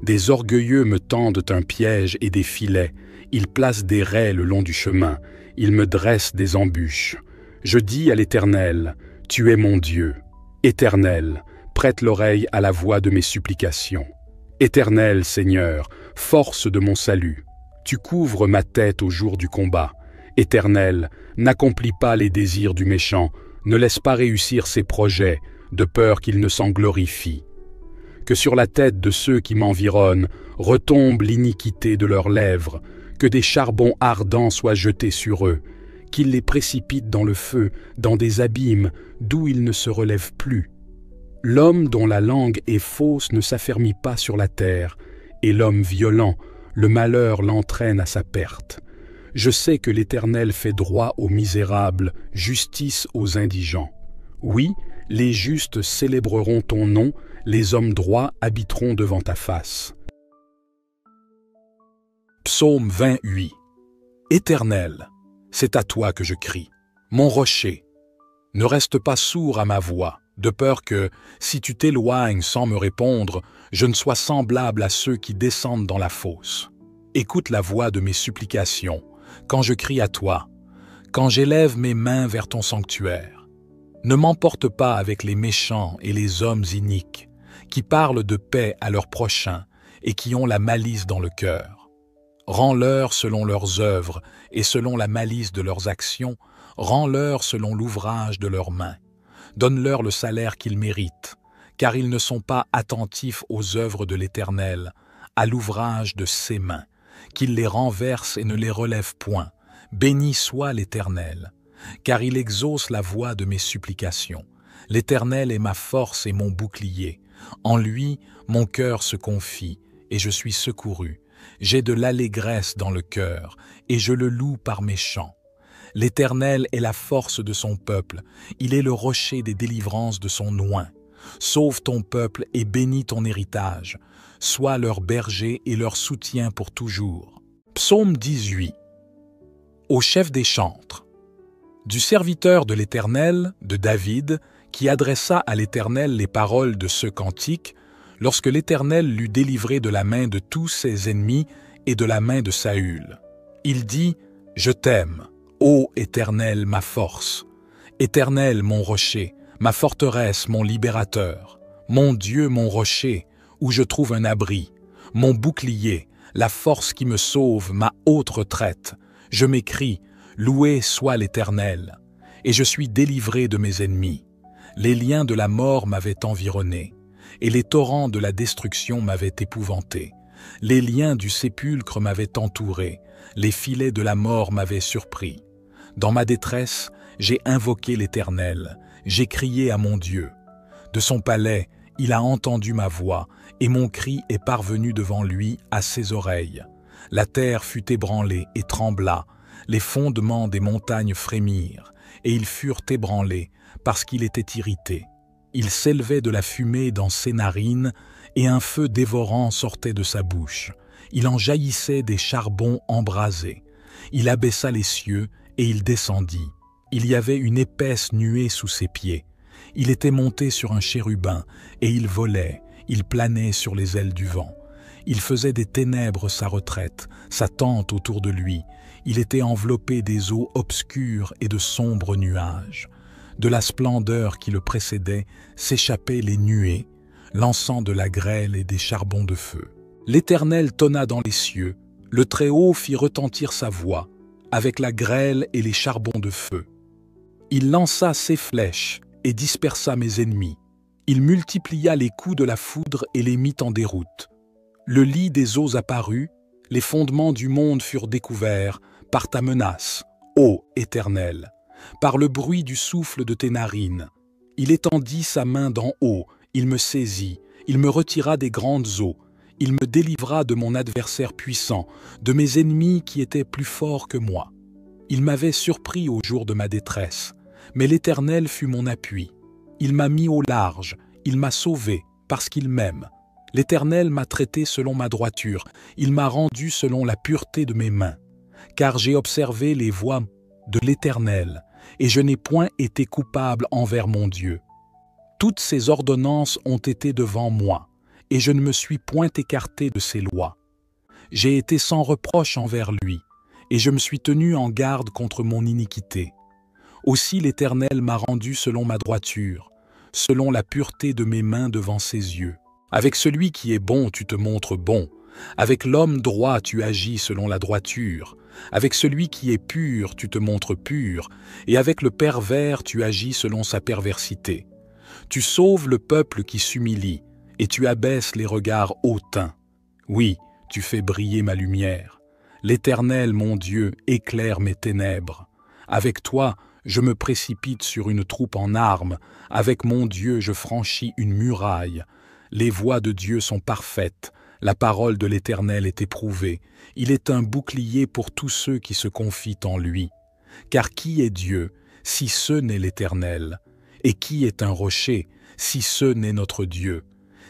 Des orgueilleux me tendent un piège et des filets, ils placent des raies le long du chemin, ils me dressent des embûches. Je dis à l'Éternel, tu es mon Dieu. Éternel, prête l'oreille à la voix de mes supplications. Éternel, Seigneur, force de mon salut, tu couvres ma tête au jour du combat. Éternel, n'accomplis pas les désirs du méchant, ne laisse pas réussir ses projets, de peur qu'il ne s'en glorifie. Que sur la tête de ceux qui m'environnent retombe l'iniquité de leurs lèvres, que des charbons ardents soient jetés sur eux, qu'ils les précipitent dans le feu, dans des abîmes, d'où ils ne se relèvent plus. L'homme dont la langue est fausse ne s'affermit pas sur la terre, et l'homme violent, le malheur l'entraîne à sa perte. Je sais que l'Éternel fait droit aux misérables, justice aux indigents. Oui, les justes célébreront ton nom, les hommes droits habiteront devant ta face. Psaume 28. Éternel, c'est à toi que je crie, mon rocher. Ne reste pas sourd à ma voix, de peur que, si tu t'éloignes sans me répondre, je ne sois semblable à ceux qui descendent dans la fosse. Écoute la voix de mes supplications, quand je crie à toi, quand j'élève mes mains vers ton sanctuaire. Ne m'emporte pas avec les méchants et les hommes iniques, qui parlent de paix à leurs prochains et qui ont la malice dans le cœur. Rends-leur selon leurs œuvres et selon la malice de leurs actions, rends-leur selon l'ouvrage de leurs mains. Donne-leur le salaire qu'ils méritent, car ils ne sont pas attentifs aux œuvres de l'Éternel, à l'ouvrage de ses mains, qu'il les renverse et ne les relève point. Béni soit l'Éternel, car il exauce la voix de mes supplications. L'Éternel est ma force et mon bouclier. En lui, mon cœur se confie, et je suis secouru. J'ai de l'allégresse dans le cœur, et je le loue par mes chants. L'Éternel est la force de son peuple, il est le rocher des délivrances de son oint. Sauve ton peuple et bénis ton héritage. Sois leur berger et leur soutien pour toujours. Psaume 18. Au chef des chantres. Du serviteur de l'Éternel, de David, qui adressa à l'Éternel les paroles de ce cantique, lorsque l'Éternel l'eut délivré de la main de tous ses ennemis et de la main de Saül. Il dit, « Je t'aime, ô Éternel, ma force. Éternel, mon rocher, ma forteresse, mon libérateur. Mon Dieu, mon rocher, où je trouve un abri. Mon bouclier, la force qui me sauve, ma haute retraite. Je m'écrie, « Loué soit l'Éternel. » Et je suis délivré de mes ennemis. Les liens de la mort m'avaient environné, et les torrents de la destruction m'avaient épouvanté. Les liens du sépulcre m'avaient entouré, les filets de la mort m'avaient surpris. Dans ma détresse, j'ai invoqué l'Éternel, j'ai crié à mon Dieu. De son palais, il a entendu ma voix, et mon cri est parvenu devant lui à ses oreilles. La terre fut ébranlée et trembla, les fondements des montagnes frémirent, et ils furent ébranlés, parce qu'il était irrité. Il s'élevait de la fumée dans ses narines, et un feu dévorant sortait de sa bouche. Il en jaillissait des charbons embrasés. Il abaissa les cieux, et il descendit. Il y avait une épaisse nuée sous ses pieds. Il était monté sur un chérubin, et il volait, il planait sur les ailes du vent. Il faisait des ténèbres sa retraite, sa tente autour de lui. Il était enveloppé des eaux obscures et de sombres nuages. De la splendeur qui le précédait s'échappaient les nuées, lançant de la grêle et des charbons de feu. L'Éternel tonna dans les cieux, le Très-Haut fit retentir sa voix, avec la grêle et les charbons de feu. Il lança ses flèches et dispersa mes ennemis. Il multiplia les coups de la foudre et les mit en déroute. Le lit des eaux apparut, les fondements du monde furent découverts par ta menace, ô Éternel. Par le bruit du souffle de tes narines. Il étendit sa main d'en haut, Il me saisit, il me retira des grandes eaux, il me délivra de mon adversaire puissant, de mes ennemis qui étaient plus forts que moi. Il m'avait surpris au jour de ma détresse, mais l'Éternel fut mon appui. Il m'a mis au large, il m'a sauvé, parce qu'il m'aime. L'Éternel m'a traité selon ma droiture, il m'a rendu selon la pureté de mes mains. Car j'ai observé les voies de l'Éternel, et je n'ai point été coupable envers mon Dieu. Toutes ses ordonnances ont été devant moi, et je ne me suis point écarté de ses lois. J'ai été sans reproche envers lui, et je me suis tenu en garde contre mon iniquité. Aussi l'Éternel m'a rendu selon ma droiture, selon la pureté de mes mains devant ses yeux. Avec celui qui est bon, tu te montres bon. Avec l'homme droit, tu agis selon la droiture. Avec celui qui est pur, tu te montres pur. Et avec le pervers, tu agis selon sa perversité. Tu sauves le peuple qui s'humilie, et tu abaisses les regards hautains. Oui, tu fais briller ma lumière. L'Éternel, mon Dieu, éclaire mes ténèbres. Avec toi, je me précipite sur une troupe en armes. Avec mon Dieu, je franchis une muraille. Les voies de Dieu sont parfaites. La parole de l'Éternel est éprouvée. Il est un bouclier pour tous ceux qui se confient en lui. Car qui est Dieu, si ce n'est l'Éternel? Et qui est un rocher, si ce n'est notre Dieu?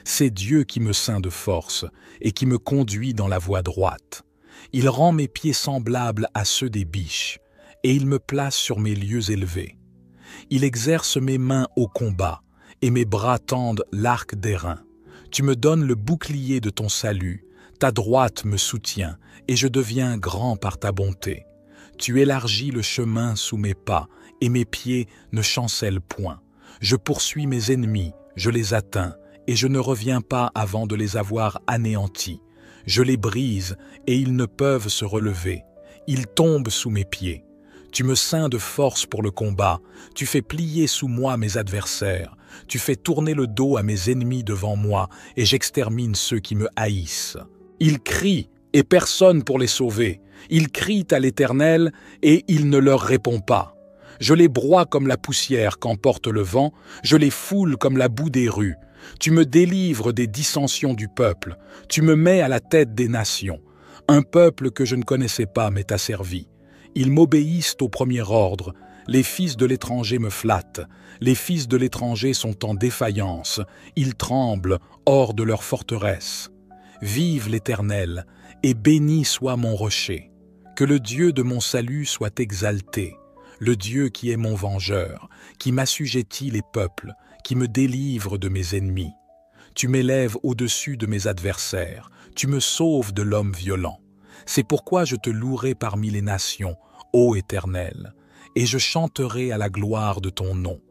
C'est Dieu qui me ceint de force et qui me conduit dans la voie droite. Il rend mes pieds semblables à ceux des biches, et il me place sur mes lieux élevés. Il exerce mes mains au combat, et mes bras tendent l'arc d'airain. Tu me donnes le bouclier de ton salut, ta droite me soutient, et je deviens grand par ta bonté. Tu élargis le chemin sous mes pas, et mes pieds ne chancellent point. Je poursuis mes ennemis, je les atteins, et je ne reviens pas avant de les avoir anéantis. Je les brise, et ils ne peuvent se relever. Ils tombent sous mes pieds. Tu me ceins de force pour le combat, tu fais plier sous moi mes adversaires, tu fais tourner le dos à mes ennemis devant moi, et j'extermine ceux qui me haïssent. Ils crient, et personne pour les sauver. Ils crient à l'Éternel, et il ne leur répond pas. Je les broie comme la poussière qu'emporte le vent, je les foule comme la boue des rues. Tu me délivres des dissensions du peuple, tu me mets à la tête des nations. Un peuple que je ne connaissais pas m'est asservi. Ils m'obéissent au premier ordre, les fils de l'étranger me flattent, les fils de l'étranger sont en défaillance, ils tremblent hors de leur forteresse. Vive l'Éternel, et béni soit mon rocher. Que le Dieu de mon salut soit exalté, le Dieu qui est mon vengeur, qui m'assujettit les peuples, qui me délivre de mes ennemis. Tu m'élèves au-dessus de mes adversaires, tu me sauves de l'homme violent. C'est pourquoi je te louerai parmi les nations, ô Éternel, et je chanterai à la gloire de ton nom.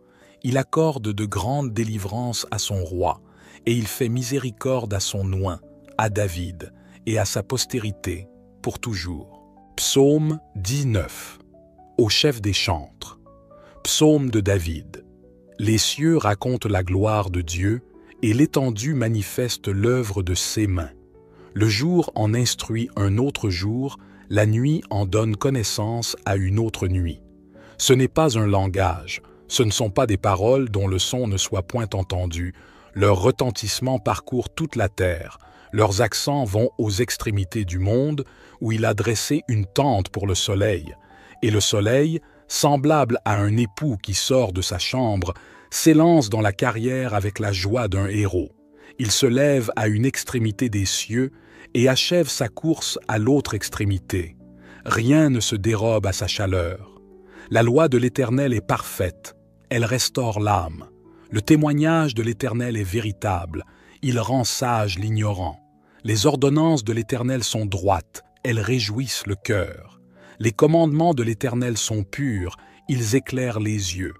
Il accorde de grandes délivrances à son roi, et il fait miséricorde à son oint, à David, et à sa postérité, pour toujours. Psaume 19. Au chef des chantres. Psaume de David. Les cieux racontent la gloire de Dieu, et l'étendue manifeste l'œuvre de ses mains. Le jour en instruit un autre jour, la nuit en donne connaissance à une autre nuit. Ce n'est pas un langage, ce ne sont pas des paroles dont le son ne soit point entendu. Leur retentissement parcourt toute la terre, leurs accents vont aux extrémités du monde, où il a dressé une tente pour le soleil. Et le soleil, semblable à un époux qui sort de sa chambre, s'élance dans la carrière avec la joie d'un héros. Il se lève à une extrémité des cieux et achève sa course à l'autre extrémité. Rien ne se dérobe à sa chaleur. La loi de l'Éternel est parfaite, elle restaure l'âme. Le témoignage de l'Éternel est véritable, il rend sage l'ignorant. Les ordonnances de l'Éternel sont droites, elles réjouissent le cœur. Les commandements de l'Éternel sont purs, ils éclairent les yeux.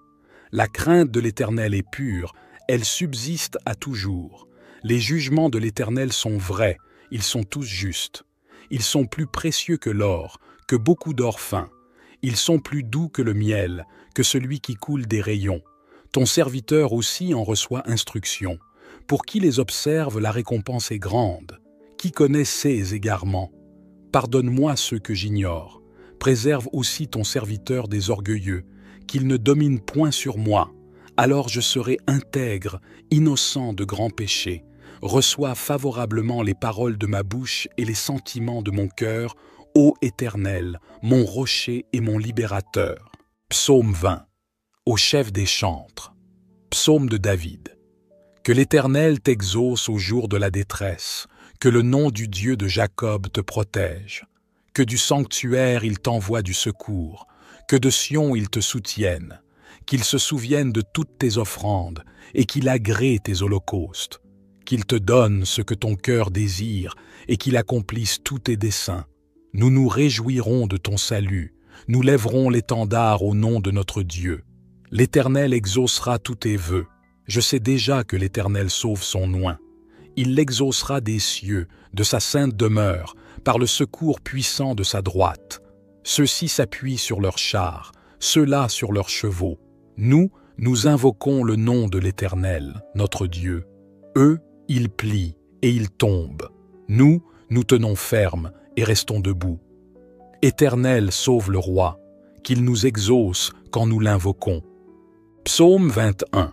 La crainte de l'Éternel est pure, elle subsiste à toujours. Les jugements de l'Éternel sont vrais, ils sont tous justes. Ils sont plus précieux que l'or, que beaucoup d'or fin. Ils sont plus doux que le miel, que celui qui coule des rayons. Ton serviteur aussi en reçoit instruction. Pour qui les observe, la récompense est grande. Qui connaît ses égarements? Pardonne-moi ceux que j'ignore. Préserve aussi ton serviteur des orgueilleux, qu'il ne domine point sur moi. Alors je serai intègre, innocent de grands péchés. Reçois favorablement les paroles de ma bouche et les sentiments de mon cœur, ô Éternel, mon rocher et mon libérateur. Psaume 20. Au chef des chantres. Psaume de David. Que l'Éternel t'exauce au jour de la détresse, que le nom du Dieu de Jacob te protège, que du sanctuaire il t'envoie du secours, que de Sion il te soutienne, qu'il se souvienne de toutes tes offrandes et qu'il agrée tes holocaustes, qu'il te donne ce que ton cœur désire et qu'il accomplisse tous tes desseins. Nous nous réjouirons de ton salut, nous lèverons l'étendard au nom de notre Dieu. L'Éternel exaucera tous tes vœux. Je sais déjà que l'Éternel sauve son oint. Il l'exaucera des cieux, de sa sainte demeure, par le secours puissant de sa droite. Ceux-ci s'appuient sur leurs chars, ceux-là sur leurs chevaux. Nous invoquons le nom de l'Éternel, notre Dieu. Eux, ils plient et ils tombent. Nous tenons ferme et restons debout. Éternel, sauve le roi, qu'il nous exauce quand nous l'invoquons. Psaume 21.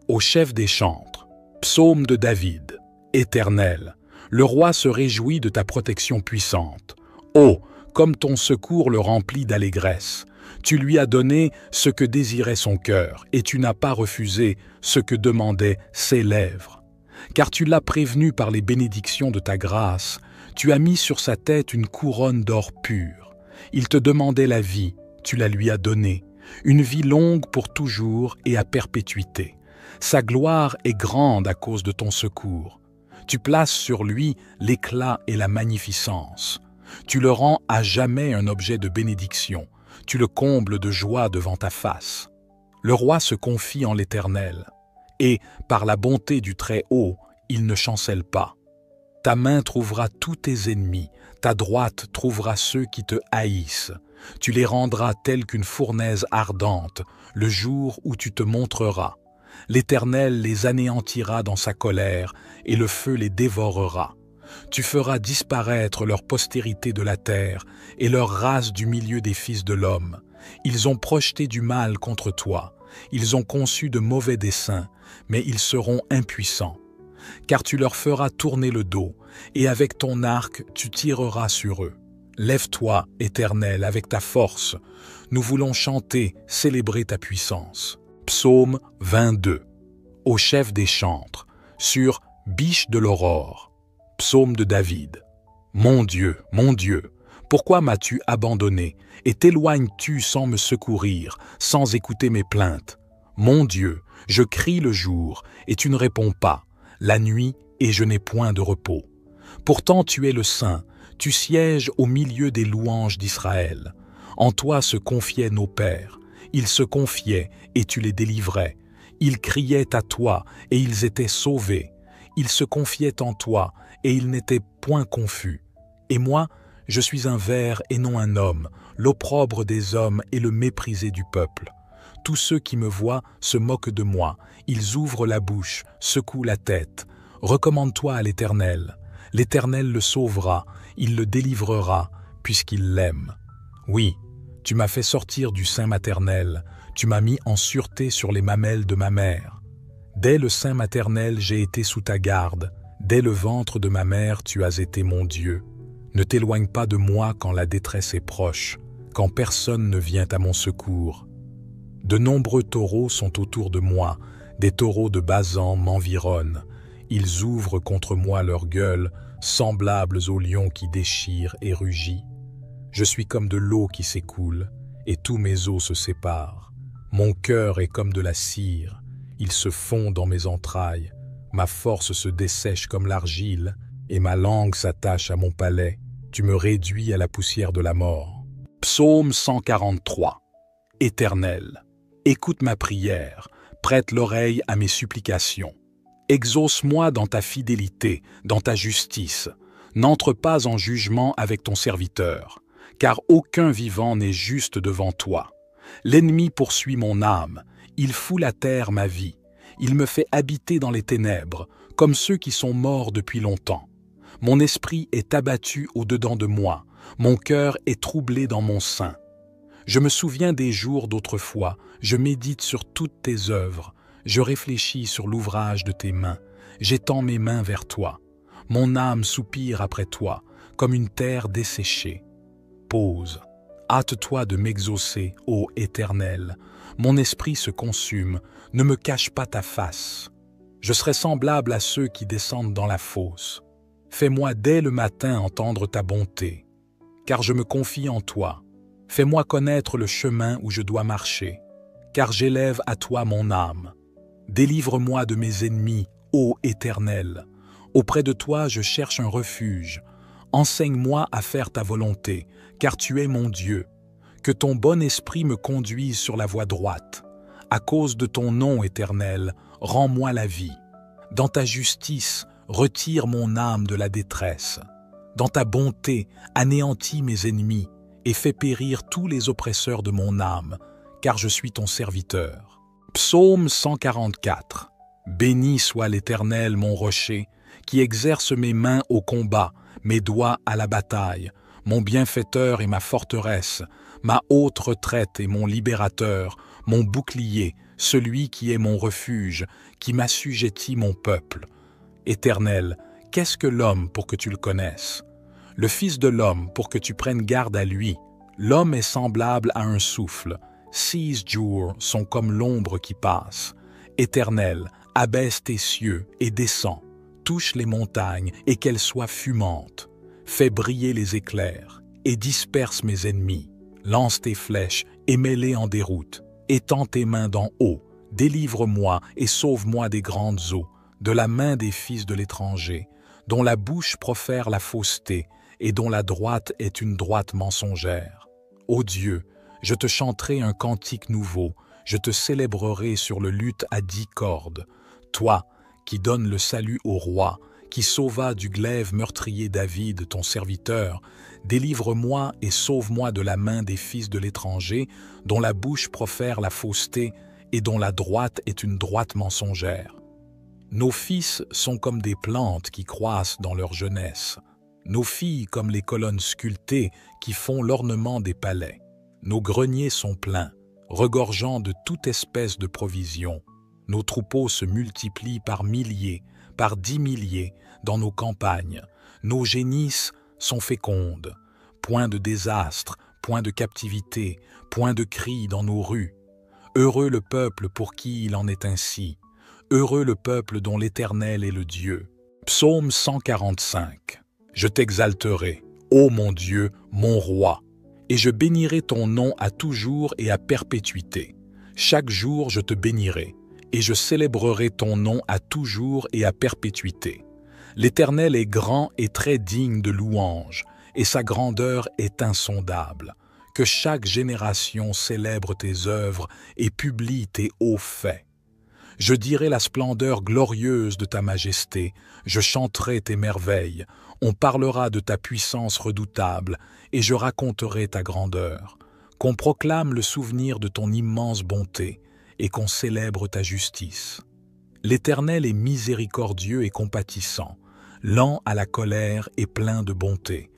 Au chef des chantres. Psaume de David. Éternel, le roi se réjouit de ta protection puissante. Oh, comme ton secours le remplit d'allégresse. Tu lui as donné ce que désirait son cœur, et tu n'as pas refusé ce que demandaient ses lèvres. Car tu l'as prévenu par les bénédictions de ta grâce, tu as mis sur sa tête une couronne d'or pur. Il te demandait la vie, tu la lui as donnée, une vie longue pour toujours et à perpétuité. Sa gloire est grande à cause de ton secours. Tu places sur lui l'éclat et la magnificence. Tu le rends à jamais un objet de bénédiction. Tu le combles de joie devant ta face. Le roi se confie en l'Éternel, et, par la bonté du Très-Haut, il ne chancelle pas. Ta main trouvera tous tes ennemis, ta droite trouvera ceux qui te haïssent. Tu les rendras tels qu'une fournaise ardente, le jour où tu te montreras. L'Éternel les anéantira dans sa colère, et le feu les dévorera. Tu feras disparaître leur postérité de la terre, et leur race du milieu des fils de l'homme. Ils ont projeté du mal contre toi, ils ont conçu de mauvais desseins, mais ils seront impuissants. Car tu leur feras tourner le dos, et avec ton arc tu tireras sur eux. Lève-toi, Éternel, avec ta force. Nous voulons chanter, célébrer ta puissance. Psaume 22. Au chef des chantres, sur Biche de l'aurore. Psaume de David. Mon Dieu, pourquoi m'as-tu abandonné et t'éloignes-tu sans me secourir, sans écouter mes plaintes? Mon Dieu, je crie le jour et tu ne réponds pas, la nuit et je n'ai point de repos. Pourtant tu es le Saint, tu sièges au milieu des louanges d'Israël. En toi se confiaient nos pères, ils se confiaient et tu les délivrais. Ils criaient à toi et ils étaient sauvés. Ils se confiaient en toi et ils n'étaient point confus. Et moi, je suis un ver et non un homme, l'opprobre des hommes et le méprisé du peuple. Tous ceux qui me voient se moquent de moi, ils ouvrent la bouche, secouent la tête. Recommande-toi à l'Éternel. L'Éternel le sauvera, il le délivrera, puisqu'il l'aime. Oui, tu m'as fait sortir du sein maternel, tu m'as mis en sûreté sur les mamelles de ma mère. Dès le sein maternel, j'ai été sous ta garde. Dès le ventre de ma mère, tu as été mon Dieu. Ne t'éloigne pas de moi quand la détresse est proche, quand personne ne vient à mon secours. De nombreux taureaux sont autour de moi, des taureaux de Basan m'environnent. Ils ouvrent contre moi leur gueule, semblables aux lions qui déchirent et rugissent. Je suis comme de l'eau qui s'écoule, et tous mes os se séparent. Mon cœur est comme de la cire, il se fond dans mes entrailles. Ma force se dessèche comme l'argile, et ma langue s'attache à mon palais. Tu me réduis à la poussière de la mort. Psaume 143. Éternel, écoute ma prière, prête l'oreille à mes supplications. Exauce-moi dans ta fidélité, dans ta justice. N'entre pas en jugement avec ton serviteur, car aucun vivant n'est juste devant toi. L'ennemi poursuit mon âme, il foule à terre ma vie. Il me fait habiter dans les ténèbres, comme ceux qui sont morts depuis longtemps. Mon esprit est abattu au-dedans de moi, mon cœur est troublé dans mon sein. Je me souviens des jours d'autrefois, je médite sur toutes tes œuvres, Je réfléchis sur l'ouvrage de tes mains, j'étends mes mains vers toi. Mon âme soupire après toi, comme une terre desséchée. Pause. Hâte-toi de m'exaucer, ô Éternel. Mon esprit se consume, ne me cache pas ta face. Je serai semblable à ceux qui descendent dans la fosse. Fais-moi dès le matin entendre ta bonté, car je me confie en toi. Fais-moi connaître le chemin où je dois marcher, car j'élève à toi mon âme. Délivre-moi de mes ennemis, ô Éternel. Auprès de toi je cherche un refuge. Enseigne-moi à faire ta volonté, car tu es mon Dieu. Que ton bon esprit me conduise sur la voie droite. À cause de ton nom, Éternel, rends-moi la vie. Dans ta justice, retire mon âme de la détresse. Dans ta bonté, anéantis mes ennemis et fais périr tous les oppresseurs de mon âme, car je suis ton serviteur. Psaume 144. Béni soit l'Éternel, mon rocher, qui exerce mes mains au combat, mes doigts à la bataille, mon bienfaiteur et ma forteresse, ma haute retraite et mon libérateur, mon bouclier, celui qui est mon refuge, qui m'assujettit mon peuple. Éternel, qu'est-ce que l'homme pour que tu le connaisses? Le Fils de l'homme pour que tu prennes garde à lui. L'homme est semblable à un souffle. 6 jours sont comme l'ombre qui passe. Éternel, abaisse tes cieux et descends. Touche les montagnes et qu'elles soient fumantes. Fais briller les éclairs et disperse mes ennemis. Lance tes flèches et mets-les en déroute. Étends tes mains d'en haut. Délivre-moi et sauve-moi des grandes eaux, de la main des fils de l'étranger, dont la bouche profère la fausseté et dont la droite est une droite mensongère. Ô Dieu, je te chanterai un cantique nouveau, je te célébrerai sur le luth à 10 cordes. Toi, qui donnes le salut au roi, qui sauva du glaive meurtrier David, ton serviteur, délivre-moi et sauve-moi de la main des fils de l'étranger, dont la bouche profère la fausseté et dont la droite est une droite mensongère. Nos fils sont comme des plantes qui croissent dans leur jeunesse, nos filles comme les colonnes sculptées qui font l'ornement des palais. Nos greniers sont pleins, regorgeant de toute espèce de provisions. Nos troupeaux se multiplient par milliers, par 10 milliers dans nos campagnes. Nos génisses sont fécondes. Point de désastre, point de captivité, point de cris dans nos rues. Heureux le peuple pour qui il en est ainsi. Heureux le peuple dont l'Éternel est le Dieu. Psaume 145. Je t'exalterai, ô mon Dieu, mon roi, et je bénirai ton nom à toujours et à perpétuité. Chaque jour je te bénirai, et je célébrerai ton nom à toujours et à perpétuité. L'Éternel est grand et très digne de louange, et sa grandeur est insondable. Que chaque génération célèbre tes œuvres et publie tes hauts faits. Je dirai la splendeur glorieuse de ta majesté, je chanterai tes merveilles, on parlera de ta puissance redoutable, et je raconterai ta grandeur. Qu'on proclame le souvenir de ton immense bonté, et qu'on célèbre ta justice. L'Éternel est miséricordieux et compatissant, lent à la colère et plein de bonté.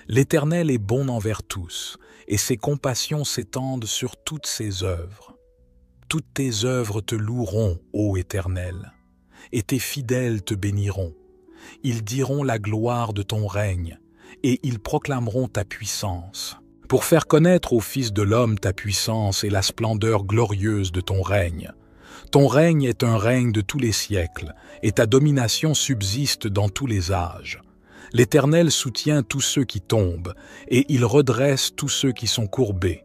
L'Éternel est bon envers tous, et ses compassions s'étendent sur toutes ses œuvres. Toutes tes œuvres te loueront, ô Éternel, et tes fidèles te béniront. Ils diront la gloire de ton règne, et ils proclameront ta puissance. Pour faire connaître aux fils de l'homme ta puissance et la splendeur glorieuse de ton règne. Ton règne est un règne de tous les siècles, et ta domination subsiste dans tous les âges. L'Éternel soutient tous ceux qui tombent, et il redresse tous ceux qui sont courbés.